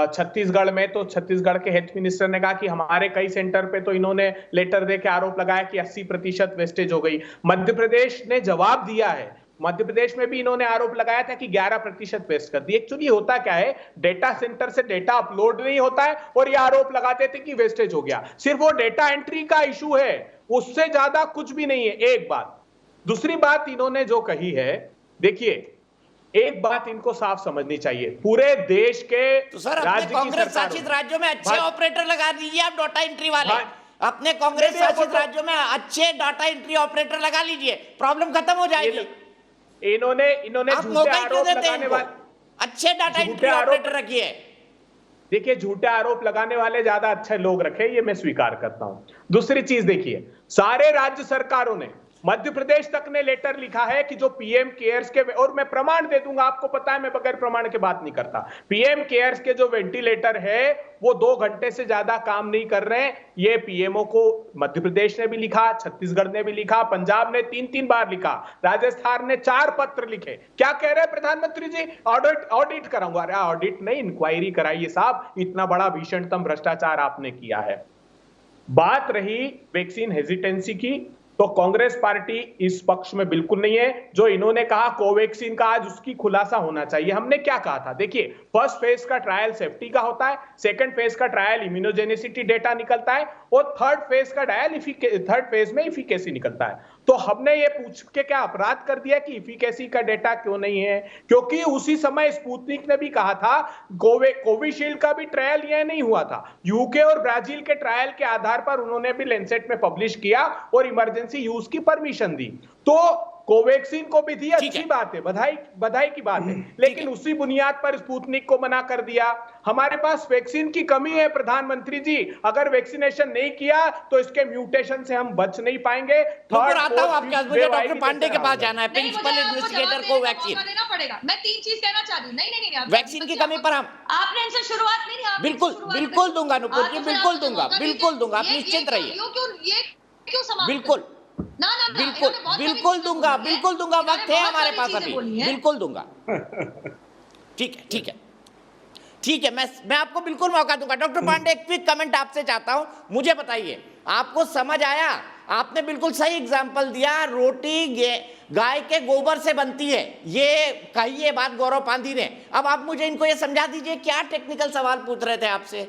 छत्तीसगढ़ में तो छत्तीसगढ़ के हेल्थ मिनिस्टर ने कहा कि हमारे कई सेंटर पे तो इन्होंने लेटर दे के आरोप लगाया कि 80% वेस्टेज हो गई। मध्य प्रदेश ने जवाब दिया है, मध्य प्रदेश में भी इन्होंने आरोप लगाया था कि 11% वेस्ट कर दी। एक्चुअली होता क्या है, डेटा सेंटर से डेटा अपलोड नहीं होता है और ये आरोप लगाते थे कि वेस्टेज हो गया। सिर्फ वो डेटा एंट्री का इशू है, उससे ज्यादा कुछ भी नहीं है। एक बात। दूसरी बात इन्होंने जो कही है, देखिए एक बात इनको साफ समझनी चाहिए, पूरे देश के तो सर अपने कांग्रेस शासित राज्यों में अच्छे ऑपरेटर लगा दीजिए आप, डाटा एंट्री वाले। अपने कांग्रेस शासित राज्यों में अच्छे डाटा एंट्री ऑपरेटर लगा लीजिए, प्रॉब्लम खत्म हो जाएगी। इन्होंने झूठे आरोप लगाने वाले, अच्छे डाटा एंट्री ऑपरेटर रखिए। देखिए, झूठे आरोप लगाने वाले ज्यादा अच्छे लोग रखे, ये मैं स्वीकार करता हूं। दूसरी चीज देखिए, सारे राज्य सरकारों ने मध्य प्रदेश तक ने लेटर लिखा है कि जो पीएम केयर्स के, और मैं प्रमाण दे दूंगा, आपको पता है मैं बगैर प्रमाण के बात नहीं करता, पीएम केयर्स के जो वेंटिलेटर है वो 2 घंटे से ज्यादा काम नहीं कर रहे हैं। ये पीएमओ को मध्य प्रदेश ने भी लिखा, छत्तीसगढ़ ने भी लिखा, पंजाब ने 3-3 बार लिखा, राजस्थान ने 4 पत्र लिखे। क्या कह रहे हैं प्रधानमंत्री जी? ऑडिट कराऊंगा। अरे ऑडिट नहीं, इंक्वायरी कराइए साहब, इतना बड़ा भीषणतम भ्रष्टाचार आपने किया है। बात रही वैक्सीन हेजिटेंसी की, तो कांग्रेस पार्टी इस पक्ष में बिल्कुल नहीं है। जो इन्होंने कहा कोवैक्सीन का, आज उसकी खुलासा होना चाहिए। हमने क्या कहा था? देखिए, फर्स्ट फेज का ट्रायल सेफ्टी का होता है, सेकंड फेज का ट्रायल इम्यूनोजेनिसिटी डेटा निकलता है, और थर्ड फेज में इफिकेसी निकलता है। तो हमने ये पूछ के क्या अपराध कर दिया कि इफिकेसी का डेटा क्यों नहीं है? क्योंकि उसी समय स्पुतनिक ने भी कहा था, कोविशील्ड का भी ट्रायल ये नहीं हुआ था, यूके और ब्राजील के ट्रायल के आधार पर उन्होंने भी लेंसेट में पब्लिश किया और इमरजेंसी यूज की परमिशन दी। तो कोवैक्सीन को भी दी, अच्छी बात है, बधाई की बात है, लेकिन उसी बुनियाद पर स्पुतनिक को मना कर दिया। हमारे पास वैक्सीन की कमी है प्रधानमंत्री जी, अगर वैक्सीनेशन नहीं किया तो इसके म्यूटेशन से हम बच नहीं पाएंगे। आता हूं आपके पास, मुझे डॉक्टर पांडे के पास जाना है, प्रिंसिपल इन्वेस्टिगेटर को वैक्सीन देना पड़ेगा। मैं 3 चीज कहना चाह रही हूं। नहीं, वैक्सीन की कमी पर हम आपने इनसे शुरुआत नहीं, बिल्कुल दूंगा नुपुर जी, बिल्कुल दूंगा, आप निश्चिंत रहिए। क्यों समाप्त? बिल्कुल दूंगा, वक्त है हमारे पास अभी, बिल्कुल दूंगा। ठीक है, मैं आपको बिल्कुल मौका दूंगा। डॉक्टर पांडे, एक क्विक कमेंट आपसे चाहता हूं, मुझे बताइए आपको समझ आया? आपने बिल्कुल सही एग्जांपल दिया, रोटी गाय के गोबर से बनती है, ये कही है बात गौरव पांधी ने। अब आप मुझे इनको ये समझा दीजिए, क्या टेक्निकल सवाल पूछ रहे थे आपसे?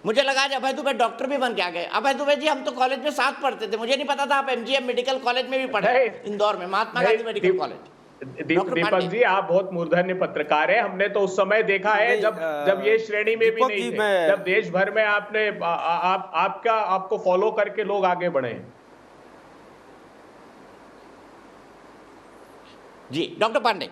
मुझे लगा आज अभय दुबे डॉक्टर भी बन के आ गए। अभय दुबे जी, हम तो कॉलेज में साथ पढ़ते थे, मुझे नहीं पता था आप एमजीएम मेडिकल कॉलेज में भी पढ़े, इंदौर में, महात्मा गांधी मेडिकल कॉलेज। दीपक जी, आप बहुत मूर्धन्य पत्रकार हैं। हमने तो उस समय देखा है जब ये श्रेणी में भी नहीं थे, जब देश भर में आपको फॉलो करके लोग आगे बढ़े। जी डॉक्टर पांडे।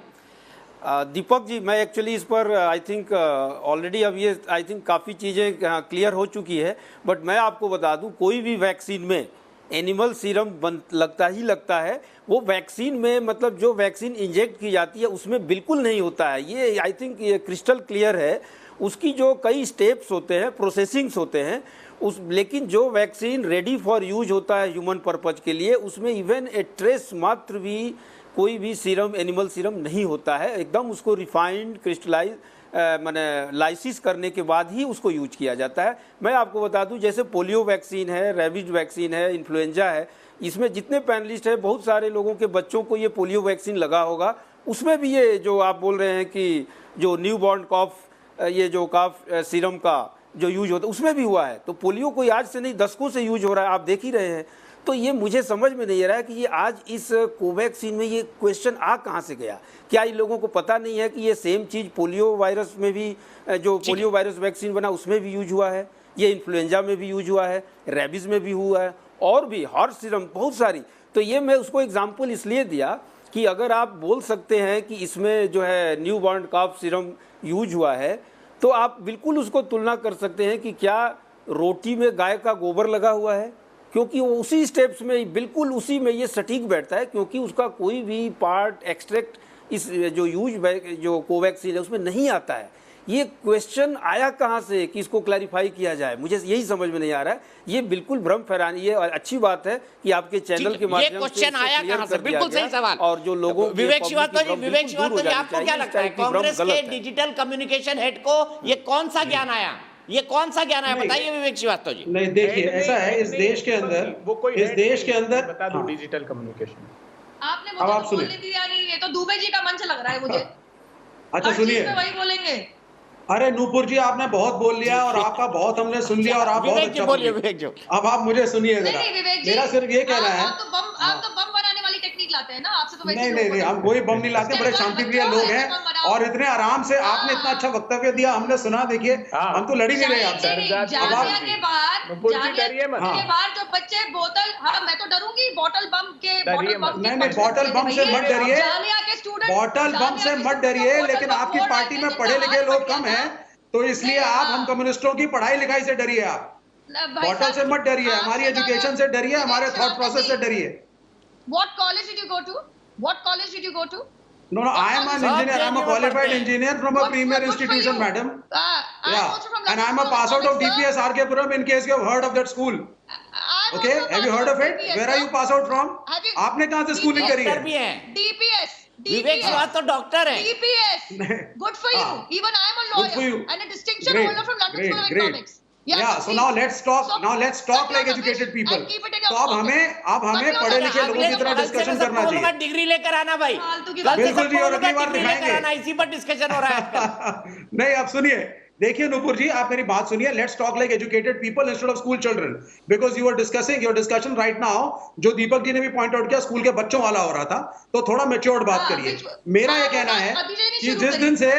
दीपक जी, मैं एक्चुअली इस पर आई थिंक ऑलरेडी अब ये आई थिंक काफ़ी चीज़ें क्लियर हो चुकी है, बट मैं आपको बता दूं, कोई भी वैक्सीन में एनिमल सीरम लगता है। वो वैक्सीन में, मतलब जो वैक्सीन इंजेक्ट की जाती है उसमें बिल्कुल नहीं होता है, ये आई थिंक ये क्रिस्टल क्लियर है। उसकी जो कई स्टेप्स होते हैं, प्रोसेसिंग्स होते हैं लेकिन जो वैक्सीन रेडी फॉर यूज होता है ह्यूमन पर्पज के लिए, उसमें इवन ए ट्रेस मात्र भी कोई भी सीरम, एनिमल सीरम नहीं होता है। एकदम उसको रिफाइंड, क्रिस्टलाइज माने लाइसिस करने के बाद ही उसको यूज किया जाता है। मैं आपको बता दूं, जैसे पोलियो वैक्सीन है, रेबीज वैक्सीन है, इन्फ्लुएंजा है, इसमें जितने पैनलिस्ट हैं, बहुत सारे लोगों के बच्चों को ये पोलियो वैक्सीन लगा होगा। उसमें भी ये जो आप बोल रहे हैं कि जो न्यू बॉर्न कॉफ, ये जो कॉफ सीरम का जो यूज होता है उसमें भी हुआ है। तो पोलियो कोई आज से नहीं, दशकों से यूज हो रहा है, आप देख ही रहे हैं। तो ये मुझे समझ में नहीं आ रहा है कि ये आज इस कोवैक्सीन में ये क्वेश्चन आ कहाँ से गया। क्या इन लोगों को पता नहीं है कि ये सेम चीज़ पोलियो वायरस में भी, जो पोलियो वायरस वैक्सीन बना उसमें भी यूज हुआ है, ये इन्फ्लुएंजा में भी यूज हुआ है, रेबीज़ में भी हुआ है, और भी हॉर्स सीरम बहुत सारी। तो ये मैं उसको एग्जाम्पल इसलिए दिया कि अगर आप बोल सकते हैं कि इसमें जो है न्यू बॉर्न कॉफ सीरम यूज हुआ है, तो आप बिल्कुल उसको तुलना कर सकते हैं कि क्या रोटी में गाय का गोबर लगा हुआ है, क्योंकि वो उसी स्टेप्स में, बिल्कुल उसी में ये सटीक बैठता है, क्योंकि उसका कोई भी पार्ट एक्सट्रैक्ट इस जो कोवैक्सीन है उसमें नहीं आता है। ये क्वेश्चन आया कहाँ से कि इसको क्लैरिफाई किया जाए, मुझे यही समझ में नहीं आ रहा है। ये बिल्कुल भ्रम फैलानी है, और अच्छी बात है कि आपके चैनल के माध्यम से ये क्वेश्चन आया कहाँ से, बिल्कुल सही सवाल। और जो लोगों विवेक श्रीवास्तव जी, आपको क्या लगता है, कांग्रेस के डिजिटल कम्युनिकेशन हेड को ये कौन सा ज्ञान आया, बताइए विवेक श्रीवास्तव जी। नहीं, देखिए ऐसा है, इस देश के अंदर बता दो डिजिटल कम्युनिकेशन। आपने मुझे तो बोलने दिया नहीं, ये तो दुबे जी का मंच लग रहा है मुझे। अच्छा सुनिए, वही बोलेंगे। अरे नूपुर जी, आपने बहुत बोल लिया और आपका बहुत हमने सुन लिया, और आप बहुत अच्छा बोलिए। अब आप मुझे सुनिए जरा, मेरा सिर्फ ये कहना है, आप तो बम बनाने वाली टेक्निक लाते हैं ना, आपसे तो नहीं, हम कोई बम नहीं लाते, बड़े शांतिप्रिय लोग हैं, और इतने आराम से आपने इतना अच्छा वक्तव्य दिया, हमने सुना। देखिए हम तो लड़ ही नहीं रहे आपसे। के बाद जो बच्चे बोतल, हाँ मैं तो डरूंगी बॉटल बम के, नहीं, बॉटल बम से मत डरिए, बॉटल बम से मत डरिए, लेकिन आपकी पार्टी में पढ़े लिखे लोग कम हैं, तो इसलिए आप हम कम्युनिस्टों की पढ़ाई लिखाई से डरिए। आप बॉटल से मत डरिए, हमारी एजुकेशन से डरिए, हमारे थॉट प्रोसेस से डरिए। What college did you go to? What college did you go to? No, I am an engineer. I am a qualified engineer from a premier institution, madam. I'm also from And I am a pass out of DPS RK-Puram, in case you have heard of that school. Okay, have you heard of it? Where are you pass out from? आपने कहाँ से schooling करी है? DPS. विवेक श्रीवास्तव तो doctor है। DPS. Good for you. Even I am a lawyer and a distinction holder from London School of Economics. Yeah, so now let's talk like educated people. तो अब हमें पढ़े लिखे लोगों की तरह डिस्कशन करना चाहिए। डिग्री लेकर आना भाई। बिल्कुल जी, और अगली बार दिखाएंगे। इसी पर डिस्कशन हो रहा है। नहीं, आप सुनिए, देखिए नूपुर जी, आप मेरी बात सुनिए। Let's talk like educated people instead of school children, because you are discussing your discussion right now. जो दीपक जी ने भी पॉइंट आउट किया, स्कूल के बच्चों वाला हो रहा था, तो थोड़ा मैच्योर्ड बात करिए। मेरा ये कहना है कि जिस दिन से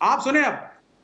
आप सुने, अब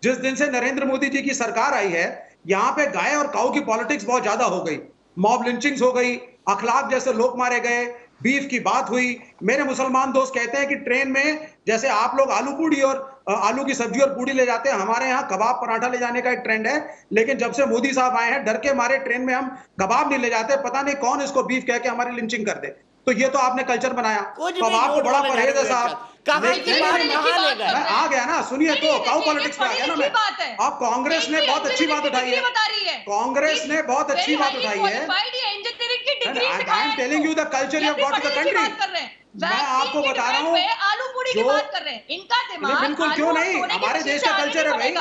जिस दिन से नरेंद्र मोदी जी की सरकार आई है, यहाँ पे गाय और काऊ की पॉलिटिक्स बहुत ज्यादा हो गई। मॉब लिंचिंग्स हो गई, अखलाक जैसे लोग मारे गए, बीफ की बात हुई। मेरे मुसलमान दोस्त कहते हैं कि ट्रेन में जैसे आप लोग आलू पूड़ी और आलू की सब्जी और पूड़ी ले जाते हैं, हमारे यहाँ कबाब पराठा ले जाने का एक ट्रेंड है। लेकिन जब से मोदी साहब आए हैं, डर के मारे ट्रेन में हम कबाब नहीं ले जाते। पता नहीं कौन इसको बीफ कह के हमारी लिंचिंग कर दे। तो ये तो आपने कल्चर बनाया। कबाब को बड़ा परहेज है साहब। आ गया ना, सुनिए तो काऊ पॉलिटिक्स पे आ गया ना मैं। अब कांग्रेस ने बहुत अच्छी बात उठाई है। कांग्रेस ने बहुत अच्छी बात उठाई है। I am telling you the culture you have got to the country. मैं आपको बता रहा हूँ, आलू पूड़ी की बात कर रहे हैं। इनका दिमाग बिल्कुल क्यों नहीं, हमारे देश का कल्चर है भाई।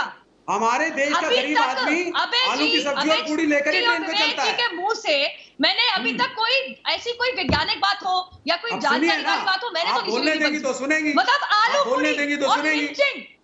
हमारे देश का गरीब आदमी आलू की सब्जी और पूड़ी लेकर ही ट्रेन पे चलता है। के मुंह से मैंने अभी तक कोई ऐसी कोई वैज्ञानिक बात हो या कोई जानकारी की बात हो, मैंने तो बोलने देंगी तो सुनेंगी, मतलब आलू बोलने देंगी तो सुनेंगी।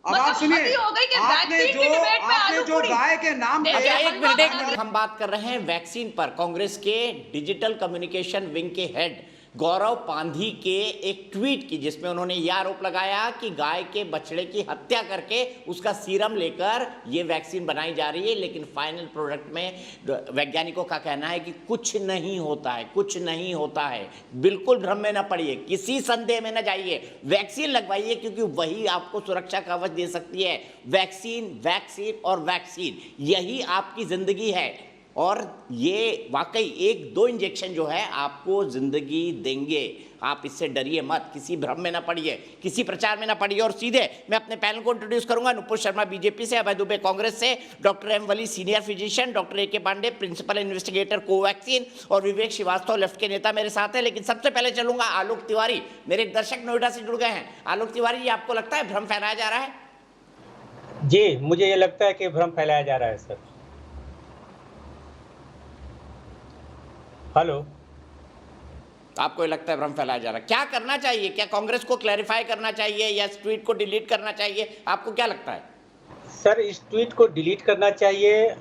अब आप सुनिए, आपने जो गाय के नाम पे, एक मिनट हम बात कर रहे हैं वैक्सीन पर। कांग्रेस के डिजिटल कम्युनिकेशन विंग के हेड गौरव पांधी के एक ट्वीट की, जिसमें उन्होंने यह आरोप लगाया कि गाय के बछड़े की हत्या करके उसका सीरम लेकर ये वैक्सीन बनाई जा रही है। लेकिन फाइनल प्रोडक्ट में वैज्ञानिकों का कहना है कि कुछ नहीं होता है, कुछ नहीं होता है। बिल्कुल भ्रम में न पड़िए, किसी संदेह में न जाइए, वैक्सीन लगवाइए, क्योंकि वही आपको सुरक्षा का कवच दे सकती है। वैक्सीन, वैक्सीन और वैक्सीन, यही आपकी जिंदगी है। और ये वाकई 1-2 इंजेक्शन जो है आपको जिंदगी देंगे। आप इससे डरिए मत, किसी भ्रम में ना पड़िए, किसी प्रचार में ना पड़िए। और सीधे मैं अपने पैनल को इंट्रोड्यूस करूंगा। नुपुर शर्मा बीजेपी से, अभय दुबे कांग्रेस से, doctor M Wali senior physician, doctor AK Pandey principal investigator Covaxin और विवेक श्रीवास्तव लेफ्ट के नेता मेरे साथ है। लेकिन सबसे पहले चलूंगा आलोक तिवारी, मेरे एक दर्शक नोएडा से जुड़ गए हैं। आलोक तिवारी, ये आपको लगता है भ्रम फैलाया जा रहा है? जी, मुझे ये लगता है कि भ्रम फैलाया जा रहा है सर। हेलो, आपको लगता है भ्रम फैलाया जा रहा है? क्या करना चाहिए? क्या कांग्रेस को क्लैरिफाई करना चाहिए या इस ट्वीट को डिलीट करना चाहिए? आपको क्या लगता है? सर, इस ट्वीट को डिलीट करना चाहिए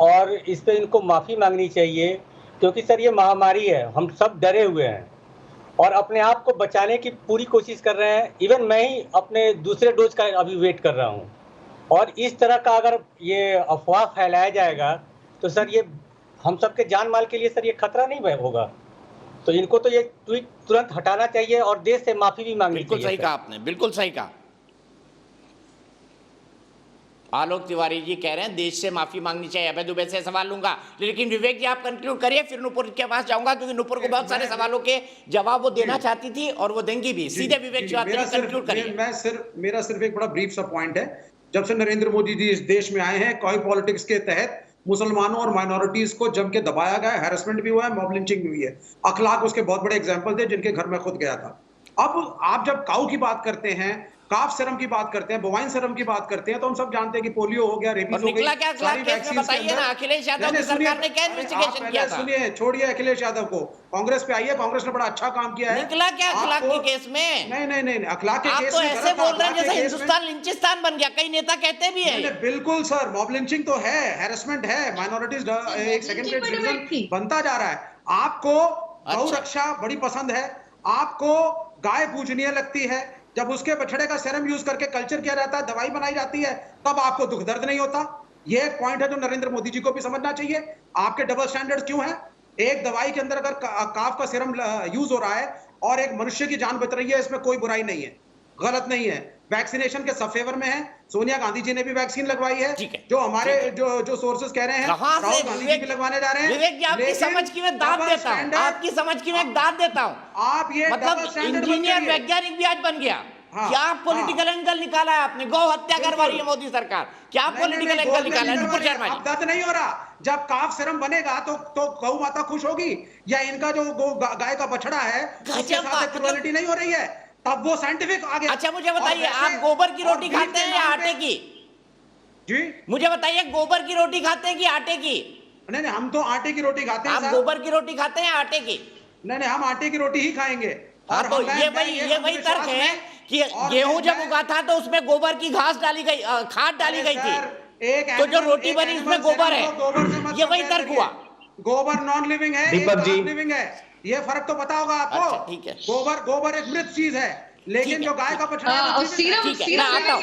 और इस पे इनको माफ़ी मांगनी चाहिए, क्योंकि सर ये महामारी है, हम सब डरे हुए हैं और अपने आप को बचाने की पूरी कोशिश कर रहे हैं। इवन मैं ही अपने दूसरे डोज का अभी वेट कर रहा हूँ। और इस तरह का अगर ये अफवाह फैलाया जाएगा तो सर ये हम सबके जान माल के लिए सर ये खतरा नहीं होगा। तो इनको तो ये ट्वीट तुरंत हटाना चाहिए और देश से माफी भी मांगनी चाहिए। बिल्कुल सही कहा आपने, बिल्कुल सही कहा। आलोक तिवारी जी कह रहे हैं देश से माफी मांगनी चाहिए। अभय दुबे से सवाल लूंगा, लेकिन विवेक जी आप कंक्लूड करिए, फिर नुपुर के पास जाऊंगा, क्योंकि नुपुर को बहुत सारे सवालों के जवाब वो देना चाहती थी और वो देंगी भी। सीधे विवेक जी कंक्लूड करिए। मेरा सिर्फ एक बड़ा ब्रीफ सा पॉइंट है। जब से नरेंद्र मोदी जी इस देश में आए हैं, कॉय पॉलिटिक्स के तहत मुसलमानों और माइनॉरिटीज को जम के दबाया गया, हैरेसमेंट भी हुआ है, मॉब लिंचिंग भी हुई है। अखलाक उसके बहुत बड़े एग्जांपल थे, जिनके घर में खुद गया था। अब आप जब काऊ की बात करते हैं, काफ सीरम की बात करते हैं, बोवाइन सीरम की बात करते हैं, तो हम सब जानते हैं कि पोलियो हो गया, रेबीज हो गई, सारी वैक्सीन बताइए ना। अखिलेश यादव की सरकार ने क्या इन्वेस्टिगेशन किया था? सुनिए, छोड़िए अखिलेश यादव को, कांग्रेस पे आइए, कांग्रेस ने बड़ा अच्छा काम किया है। निकला क्या अखलाक के केस में? नहीं, अखलाक के केस में आप तो ऐसे बोल रहे हैं जैसे हिंदुस्तान लिंचिस्तान बन गया, कई नेता कहते भी हैं। बिल्कुल सर, मॉब लिंचिंग तो है, हैरेसमेंट है, माइनॉरिटीज एक सेकंड ग्रेड सिटीजन बनता जा रहा है। आपको गौ रक्षा बड़ी पसंद है, आपको गाय पूजनीय लगती है, जब उसके बछड़े का सीरम यूज करके कल्चर किया जाता है, दवाई बनाई जाती है, तब आपको दुख दर्द नहीं होता। ये एक पॉइंट है जो नरेंद्र मोदी जी को भी समझना चाहिए। आपके डबल स्टैंडर्ड क्यों है? एक दवाई के अंदर अगर काफ का सीरम यूज हो रहा है और एक मनुष्य की जान बच रही है, इसमें कोई बुराई नहीं है, गलत नहीं है। वैक्सीनेशन के सब फेवर में है। सोनिया गांधी जी ने भी वैक्सीन लगवाई है। जो हमारे जो सोर्सेस कह रहे हैं राहुल गांधी जी भी लगवाने जा रहे हैं। विवेक जी, आपकी समझ की मैं दाद देता हूं, आपकी समझ की मैं दाद देता हूं। आप ये मतलब इंजीनियर वैज्ञानिक भी आज बन गया। क्या पॉलिटिकल एंगल निकाला है आपने? गौ हत्या करवा रही है मोदी सरकार, क्या पॉलिटिकल एंगल निकाला है? नुपुर शर्मा जी, दर्द नहीं हो रहा। जब काफ सीरम बनेगा तो गौ माता खुश होगी, या इनका जो गाय का बछड़ा है उसके साथ क्रुएलिटी नहीं हो रही है, तब वो साइंटिफिक आगे। अच्छा मुझे बताइए, आप गोबर की रोटी खाते हैं या आटे की? जी मुझे बताइए, गोबर की रोटी खाते हैं कि आटे की? नहीं, हम तो आटे की रोटी खाते हैं। आप गोबर की रोटी खाते हैं या आटे की? नहीं, हम आटे की रोटी ही खाएंगे। और तो ये वही तर्क है कि गेहूं जब उगा था तो उसमें गोबर की घास डाली गई, खाद डाली गई थी, तो जो रोटी बनी उसमें गोबर है, ये वही तर्क हुआ। गोबर नॉन लिविंग है, दीपक जी लिविंग है, ये फर्क तो पता होगा आपको। अच्छा, ठीक है। गोबर एक मृत चीज है, लेकिन जो गाय का बछड़ा है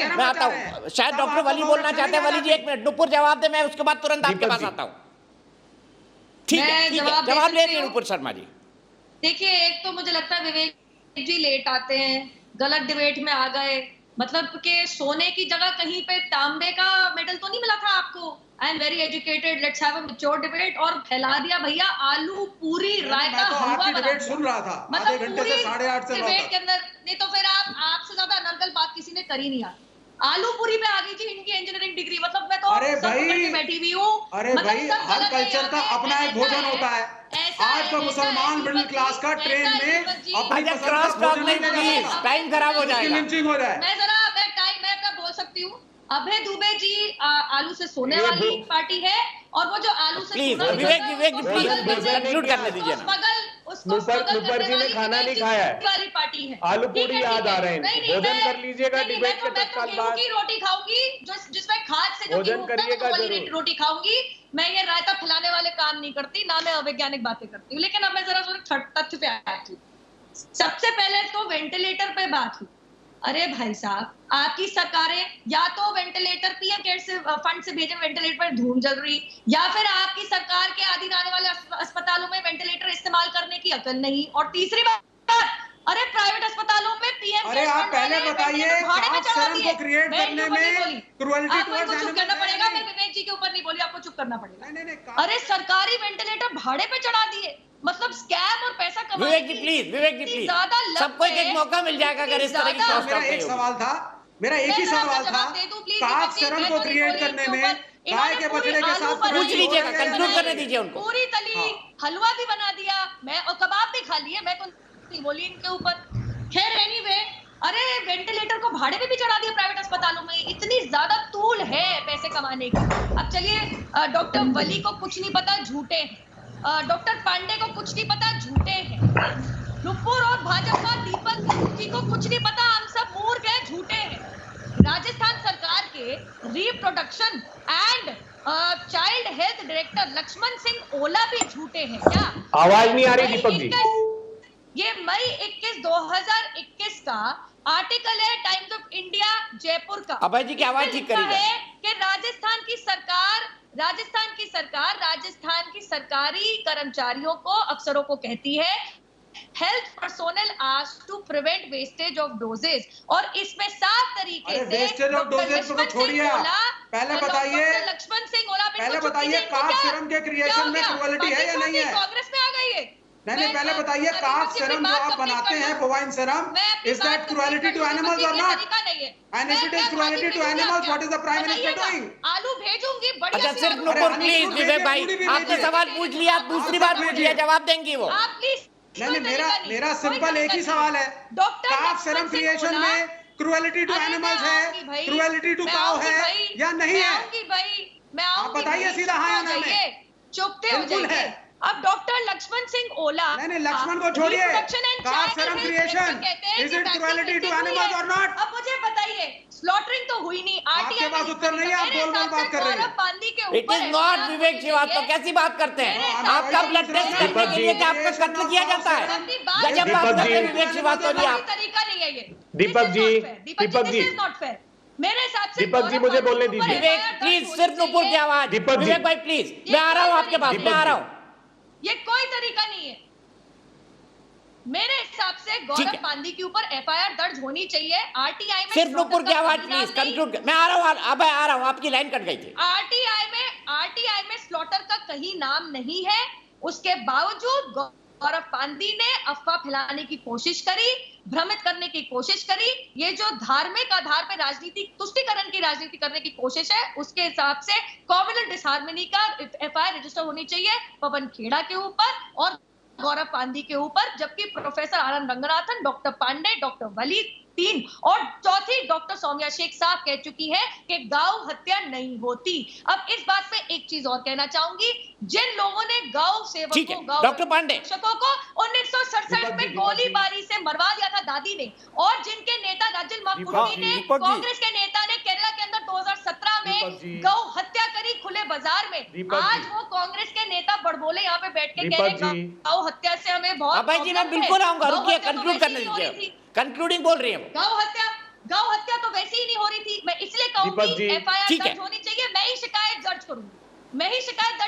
मैं आता हूँ। शायद डॉक्टर वली बोलना चाहते हैं। वली जी एक मिनट, नुपुर जवाब दे, मैं उसके बाद तुरंत आपके पास आता हूँ। ठीक है, जवाब ले रही है नुपुर शर्मा जी। देखिए, एक तो मुझे लगता है विवेक जी लेट आते हैं, गलत डिबेट में आ गए। मतलब कि सोने की जगह कहीं पे तांबे का मेडल तो नहीं मिला था आपको। I am very educated, let's have a mature debate. और फैला दिया भैया आलू पूरी रायता हलवा बना। सुन रहा था मतलब घंटे से 8:30 से डिबेट के अंदर नहीं तो फिर आपसे ज्यादा अनर्गल बात किसी ने करी नहीं। आलू पूरी पे आ गई थी इनकी इंजीनियरिंग डिग्री। मतलब मैं तो बैठी हुई हूँ। अरे भाई, हर कल्चर का अपना एक भोजन होता है। आज का मुसलमान मिडिल क्लास का ट्रेन में टाइम खराब हो जाएगा, लिंचिंग हो जाए। मैं अपना बोल सकती हूँ। अभय दुबे जी आलू से सोने वाली पार्टी है, और वो जो आलू से विवेक कंक्लूड करने दीजिए ना। नुपुर जी ने खाना नहीं खाया है, वाली पार्टी है। आलू पूरी याद आ रहे हैं। भोजन कर लीजिएगा डिबेट के तत्काल बाद। की रोटी खाऊंगी जिसमें खाद से भोजन करिएगा जरूर। रोटी खाऊंगी मैं। ये रायता फैलाने वाले काम नहीं करती, ना मैं अवैज्ञानिक बातें करती हूँ। लेकिन अब मैं जरा तथ्य पे आती हूँ। सबसे पहले तो वेंटिलेटर पे बात हुई। अरे भाई साहब, आपकी सरकारें या तो वेंटिलेटर पीएम केयर से फंड से भेजे, वेंटिलेटर पर धूम जल रही, या फिर आपकी सरकार के अधीन आने वाले अस्पतालों में वेंटिलेटर इस्तेमाल करने की अकल नहीं। और तीसरी बात, अरे प्राइवेट अस्पतालों में पीएम अरे आप पहले बताइए, को क्रिएट करने में क्रुएलिटी टुवर्ड्स एनिमल्स करना पड़ेगा। मैं विवेक जी के ऊपर नहीं बोली, आपको चुप करना पड़ेगा। अरे सरकारी वेंटिलेटर भाड़े पे चढ़ा दिए, मतलब स्कैम और पैसा कमाने की। विवेक जी प्लीज, सबको एक मौका मिल जाएगा अगर इस तरह की। मेरा एक सवाल था, मेरा एक ही सवाल था, काफ सीरम को क्रिएट करने में गाय के बछड़े के साथ पूछ लीजिएगा, कंक्लूड करने दीजिए उनको। पूरी तली हलवा भी बना दिया, मैं और कबाब भी खा लिए, मैं तो नहीं बोली इनके ऊपर। खैर एनीवे, अरे वेंटिलेटर को भाड़े पे भी चढ़ा दिया प्राइवेट अस्पतालों में। इतनी ज्यादा तूल है पैसे कमाने की। अब चलिए, डॉक्टर वली को कुछ नहीं पता, झूठे हैं। डॉक्टर पांडे को कुछ नहीं पता, झूठे हैं। नुपुर और भाजपा दीपक जी को कुछ नहीं पता, हम सब मूर्ख हैं, झूठे हैं। राजस्थान सरकार के reproduction and child health director Lakshman Singh Ola भी झूठे हैं। क्या आवाज नहीं आ रही दीपक जी? ये मई 21, 2021 का आर्टिकल है टाइम्स ऑफ इंडिया जयपुर का। अभय जी की आवाज ठीक करिए। कि राजस्थान की सरकार राजस्थान की सरकारी कर्मचारियों को, अफसरों को कहती है health personnel asked to prevent wastage of doses. और इसमें साफ तरीके से वेस्टेज ऑफ डोजेज को छोड़िए, पहले बताइए लक्ष्मण सिंह ओला, पहले बताइए काफ सीरम के क्रिएशन में क्रुएलिटी है या नहीं है? कांग्रेस में आ गई है। नहीं, पहले बताइए काफ सीरम जो आप बनाते हैं, bovine serum, is that cruelty to animals और not? And if it is cruelty to animals, what is the prime minister doing? आलू भेजूंगी बढ़िया। अच्छा सिर्फ नुपुर प्लीज, विवेक भाई आपने सवाल पूछ लिया, आप दूसरी बार पूछ लिया, जवाब देंगी वो। आप प्लीज। नहीं, मेरा सिंपल एक ही सवाल है, काफ सीरम क्रिएशन में क्रुएलिटी टू एनिमल्स है, क्रुएलिटी टू काउ है या नहीं है? आप बताइए सीधा हाँ या ना में। चुपते हो जाइए। अब डॉक्टर लक्ष्मण सिंह ओला, नहीं लक्ष्मण को छोड़िए, calf serum creation is it cruelty to animals और नॉट? अब मुझे बताइए, स्लॉटरिंग तो हुई नहीं, आपके पास उत्तर नहीं है, आप गोल-गोल बात कर रहे हैं। इट इज नॉट विवेक श्रीवास्तव, कैसी बात करते हैं? आपका ब्लड टेस्ट करने के लिए क्या आपका कत्ल किया जाता है? गजब बात करते हैं विवेक श्रीवास्तव जी आप। तरीका नहीं है ये दीपक जी नॉट फेयर मेरे हिसाब से। दीपक जी मुझे बोलने दीजिए। विवेक प्लीज, सिर्फ नुपुर की आवाज। विवेक भाई प्लीज, मैं आ रहा हूँ आपके पास, मैं आ रहा हूँ। ये कोई तरीका नहीं है। मेरे हिसाब से गौरव पांडी के ऊपर एफआईआर दर्ज होनी चाहिए। आरटीआई में सिर्फ नुपुर की आवाज प्लीज कंक्लूड। मैं आ रहा हूं, आपकी लाइन कट गई थी। आरटीआई में स्लॉटर का कहीं नाम नहीं है। उसके बावजूद गौरव पांडी ने अफवाह फैलाने की कोशिश करी, भ्रमित करने की कोशिश करी। ये जो धार्मिक आधार पर राजनीति, तुष्टीकरण की राजनीति करने की कोशिश है, उसके हिसाब से कॉम्युनल डिसहार्मनी का एफआईआर रजिस्टर होनी चाहिए पवन खेड़ा के ऊपर और गौरव पांडी के ऊपर, जबकि प्रोफेसर आनंद रंगनाथन, डॉक्टर पांडे, डॉक्टर वली 3 और चौथी डॉक्टर सौम्या शेख साहब कह चुकी है कि गौ हत्या नहीं होती। अब इस बात पे एक चीज और कहना चाहूंगी, जिन लोगों ने गौ सेवकों, गौ डॉक्टर पांडे शिक्षकों को 1967 में गोलीबारी से मरवा दिया था दादी ने, और जिनके नेता राजिल माकुर्ती ने, कांग्रेस के नेता ने केरला के अंदर 2017 में गौ हत्या करी खुले बाजार में। आज वो कांग्रेस के नेता बड़बोले यहाँ पे बैठ के कह रहे गौ हत्या से हमें बहुत। अभय जी मैं बिल्कुल आऊंगा, रुकिए कंक्लूड करने दीजिए। कंक्लूडिंग बोल रही है। गौ हत्या तो वैसे ही नहीं हो रही थी। मैं इसलिए कहूंगी एफआईआर दर्ज होनी चाहिए। मैं ही शिकायत दर्ज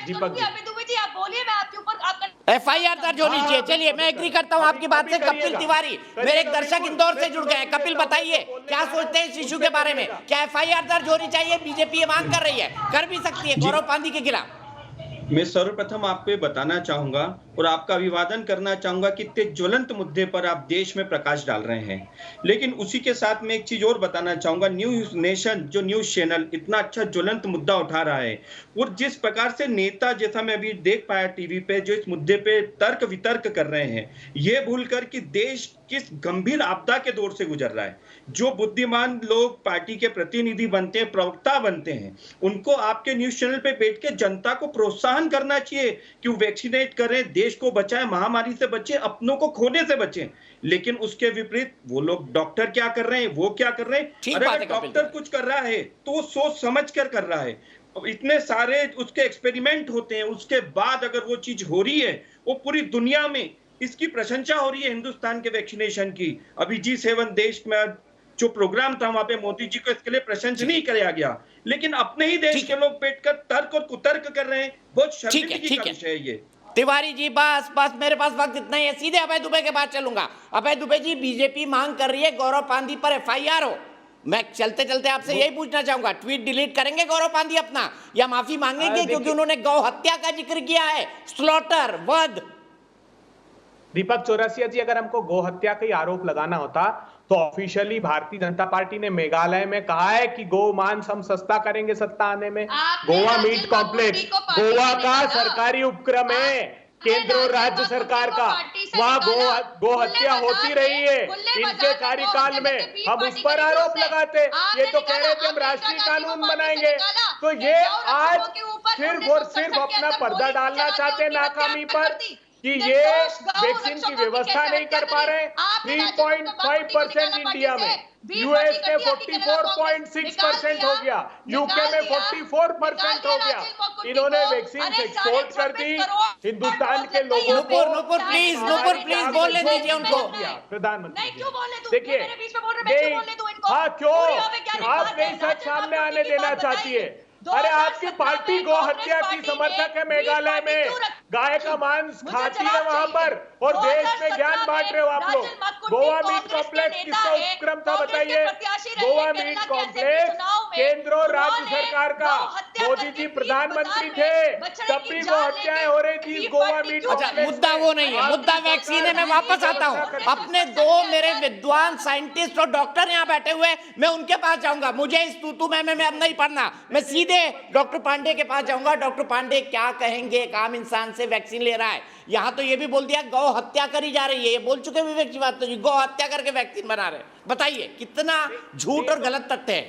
करूंगी। अभी दुबे जी आप बोलिए, मैं आपके ऊपर आपका एफआईआर दर्ज होनी चाहिए। चलिए मैं एग्री करता हूं आपकी बात से। कपिल तिवारी मेरे एक दर्शक इंदौर से जुड़ गए हैं। कपिल बताइए क्या सोचते हैं इस इशू के बारे में? क्या एफआईआर दर्ज होनी चाहिए? बीजेपी ये मांग कर रही है, कर भी सकती है गौरव पांडी के खिलाफ। मैं सर्वप्रथम आपको ये बताना चाहूंगा और आपका अभिवादन करना चाहूंगा कि इतने ज्वलंत मुद्दे पर आप देश में प्रकाश डाल रहे हैं। लेकिन उसी के साथ मैं एक चीज और बताना चाहूंगा, न्यूज नेशन जो न्यूज चैनल इतना अच्छा ज्वलंत मुद्दा उठा रहा है, और जिस प्रकार से नेता, जैसा मैं अभी देख पाया टीवी पे, जो इस मुद्दे पे तर्क वितर्क कर रहे हैं, ये भूलकर कि देश किस गंभीर आपदा के दौर से गुजर रहा है। जो बुद्धिमान लोग पार्टी के प्रतिनिधि बनते हैं, प्रवक्ता बनते हैं, उनको आपके न्यूज चैनल पे बैठ के जनता को प्रोत्साहन करना चाहिए कि वो वैक्सीनेट करें, देश को बचाएं, महामारी से बचें, अपनों को खोने से बचें। लेकिन उसके विपरीत वो लोग, डॉक्टर क्या कर रहे हैं, वो क्या कर रहे हैं? अगर डॉक्टर कुछ कर रहा है तो वो सोच समझ कर रहा है। इतने सारे उसके एक्सपेरिमेंट होते हैं, उसके बाद अगर वो चीज हो रही है, वो पूरी दुनिया में इसकी प्रशंसा हो रही है हिंदुस्तान के वैक्सीनेशन की। अभी G7 देश में जो प्रोग्राम था, वहां पे मोदी जी को इसके लिए प्रशंसा नहीं किया गया, लेकिन अपने ही देश के लोग बैठकर तर्क और कुतर्क कर रहे हैं। बहुत शर्मिंदगी का विषय है ये। तिवारी जी बस मेरे पास वक्त इतना ही है, सीधे अभय दुबे के पास चलूंगा। अभय दुबे जी, बीजेपी मांग कर रही है गौरव पांडी पर एफआईआर हो। मैं चलते चलते आपसे यही पूछना चाहूंगा, ट्वीट डिलीट करेंगे गौरव पांडी अपना, या माफी मांगेंगे क्योंकि उन्होंने गौ हत्या का जिक्र किया है, स्लॉटर, वध? दीपक चौरसिया जी, अगर हमको गौ हत्या का आरोप लगाना होता तो ऑफिशियली भारतीय जनता पार्टी ने मेघालय में कहा है कि गौ मांस हम सस्ता करेंगे सत्ता आने में। गोवा मीट कॉम्प्लेक्स गोवा का सरकारी उपक्रम है, केंद्र और राज्य सरकार का, वहां गौ हत्या होती रही है इनके कार्यकाल में। हम उस पर आरोप लगाते, ये तो कह रहे थे हम राष्ट्रीय कानून बनाएंगे। तो ये आज सिर्फ और सिर्फ अपना पर्दा डालना चाहते नाकामी पर कि ये वैक्सीन की व्यवस्था नहीं कर पा रहे। 3.5% इंडिया में, यूएस में 44.6% हो गया, यूके में 44% हो गया। इन्होंने वैक्सीन एक्सपोर्ट कर दी हिंदुस्तान के लोगों को। नुपुर प्लीज बोलने दीजिए उनको। प्रधानमंत्री देखिए, हाँ क्यों आप नहीं सच सामने आने देना चाहती है? अरे आपकी पार्टी गौ हत्या की समर्थक है मेघालय में, गाय का मांस खाती है वहां पर, और देश में ज्ञान बांट रहे हो आप लोग। गोवा मीट कॉम्प्लेक्स किसका उपक्रम था बताइए? गोवा मीट कॉम्प्लेक्स केंद्र और राज्य सरकार का, मोदी जी प्रधानमंत्री थे तब भी वो हत्याएं हो रही थी गोवा मीट कॉम्प्लेक्स। मुद्दा वो नहीं है, मुद्दा वैक्सीन है। मैं वापस आता हूँ, अपने दो मेरे विद्वान साइंटिस्ट और डॉक्टर यहाँ बैठे हुए, मैं उनके पास जाऊंगा। मुझे इस तू में अब नहीं पढ़ना, मैं सीधे डॉक्टर पांडे के पास जाऊंगा। डॉक्टर पांडे क्या कहेंगे? एक आम इंसान से वैक्सीन ले रहा है, यहां तो ये भी बोल दिया गौ हत्या करी जा रही है। ये बोल चुके विवेक जी बात, तो जी गौ हत्या करके वैक्सीन बना रहे। बताइए कितना झूठ और गलत तथ्य है।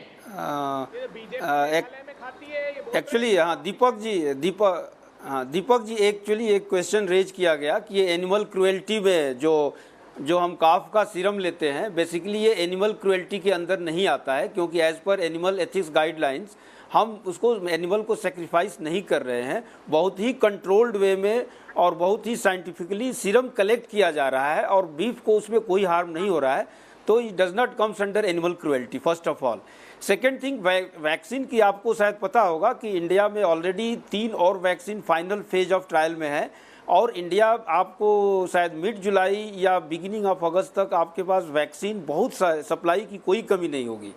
एक्चुअली दीपक जी एक्चुअली एक क्वेश्चन रेज किया गया कि ये एनिमल क्रुएल्टी में जो हम काफ का सीरम लेते हैं, बेसिकली ये एनिमल क्रुएल्टी के अंदर नहीं आता है, क्योंकि as per animal ethics guidelines हम उसको एनिमल को सेक्रीफाइस नहीं कर रहे हैं। बहुत ही कंट्रोल्ड वे में और बहुत ही साइंटिफिकली सीरम कलेक्ट किया जा रहा है, और बीफ को उसमें कोई हार्म नहीं हो रहा है, तो it does not comes under animal cruelty first of all. Second thing, vaccine की आपको शायद पता होगा कि इंडिया में ऑलरेडी 3 और vaccine final phase of trial में है। और इंडिया आपको शायद मिड जुलाई या बिगिनिंग ऑफ अगस्त तक आपके पास वैक्सीन बहुत सप्लाई की कोई कमी नहीं होगी,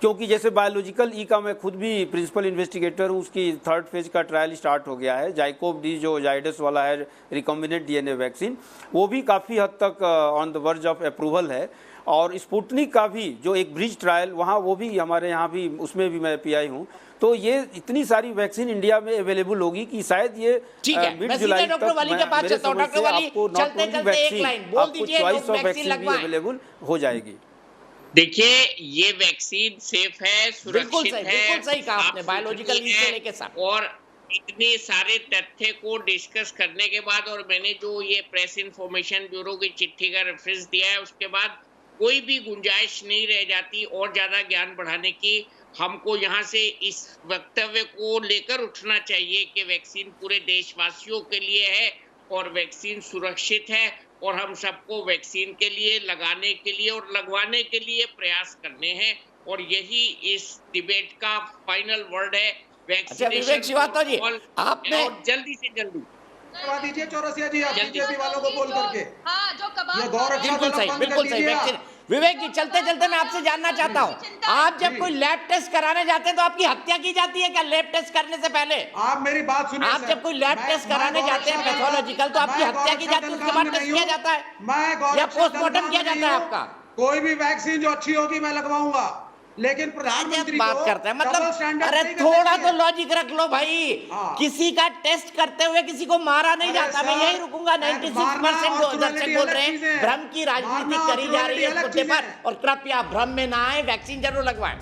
क्योंकि जैसे बायोलॉजिकल ई का मैं खुद भी प्रिंसिपल इन्वेस्टिगेटर हूँ, उसकी 3rd फेज का ट्रायल स्टार्ट हो गया है। जाइकोव डी जो जाइडस वाला है रिकॉम्बिनेंट डीएनए वैक्सीन, वो भी काफ़ी हद तक on the verge of approval है। और स्पुतनिक का भी जो एक ब्रिज ट्रायल वहाँ वो भी हमारे यहाँ भी उसमें भी मैं पीआई हूँ। तो ये इतनी सारी वैक्सीन इंडिया में अवेलेबल होगी कि शायद ये मिड जुलाई तक मेरे समझ से आपको नॉट ओनली वैक्सीन, आपको चॉइस ऑफ वैक्सीन भी अवेलेबल हो जाएगी। देखिए ये वैक्सीन सेफ है, सुरक्षित है, बिल्कुल सही कहा आपने, बायोलॉजिकल से लेके सब। और इतने सारे तथ्य को डिस्कस करने के बाद और मैंने जो ये प्रेस इंफॉर्मेशन ब्यूरो की चिट्ठी का रेफरेंस दिया है, उसके बाद कोई भी गुंजाइश नहीं रह जाती और ज्यादा ज्ञान बढ़ाने की। हमको यहाँ से इस वक्तव्य को लेकर उठना चाहिए कि वैक्सीन पूरे देशवासियों के लिए है और वैक्सीन सुरक्षित है और हम सबको वैक्सीन के लिए, लगाने के लिए और लगवाने के लिए प्रयास करने हैं और यही इस डिबेट का फाइनल वर्ड है। वैक्सीनेशन आपने जल्दी से जल्दी करवा दीजिए चौरसिया जी, आप बीजेपी वालों को बोल करके। हाँ, जो ये दौर बिल्कुल सही वैक्सीन। विवेक जी चलते चलते मैं आपसे जानना चाहता हूँ, आप जब कोई लैब टेस्ट कराने जाते हैं तो आपकी हत्या की जाती है क्या लैब टेस्ट करने से पहले? आप मेरी बात सुनिए। आप जब कोई लैब टेस्ट कराने जाते हैं पैथोलॉजिकल, तो आपकी हत्या की जाती है, उसके बाद टेस्ट किया जाता है या पोस्टमार्टम किया जाता है आपका? कोई भी वैक्सीन जो अच्छी होगी मैं लगवाऊंगा, लेकिन प्रधानमंत्री बात करते हैं मतलब, अरे थोड़ा तो लॉजिक रख लो भाई। किसी का टेस्ट करते हुए किसी को मारा नहीं जाता। मैं यही रुकूंगा। 96% जो दर्शक बोल रहे हैं भ्रम की राजनीति करी जा रही है इस मुद्दे पर, और कृपया भ्रम में ना आए, वैक्सीन जरूर लगवाएं।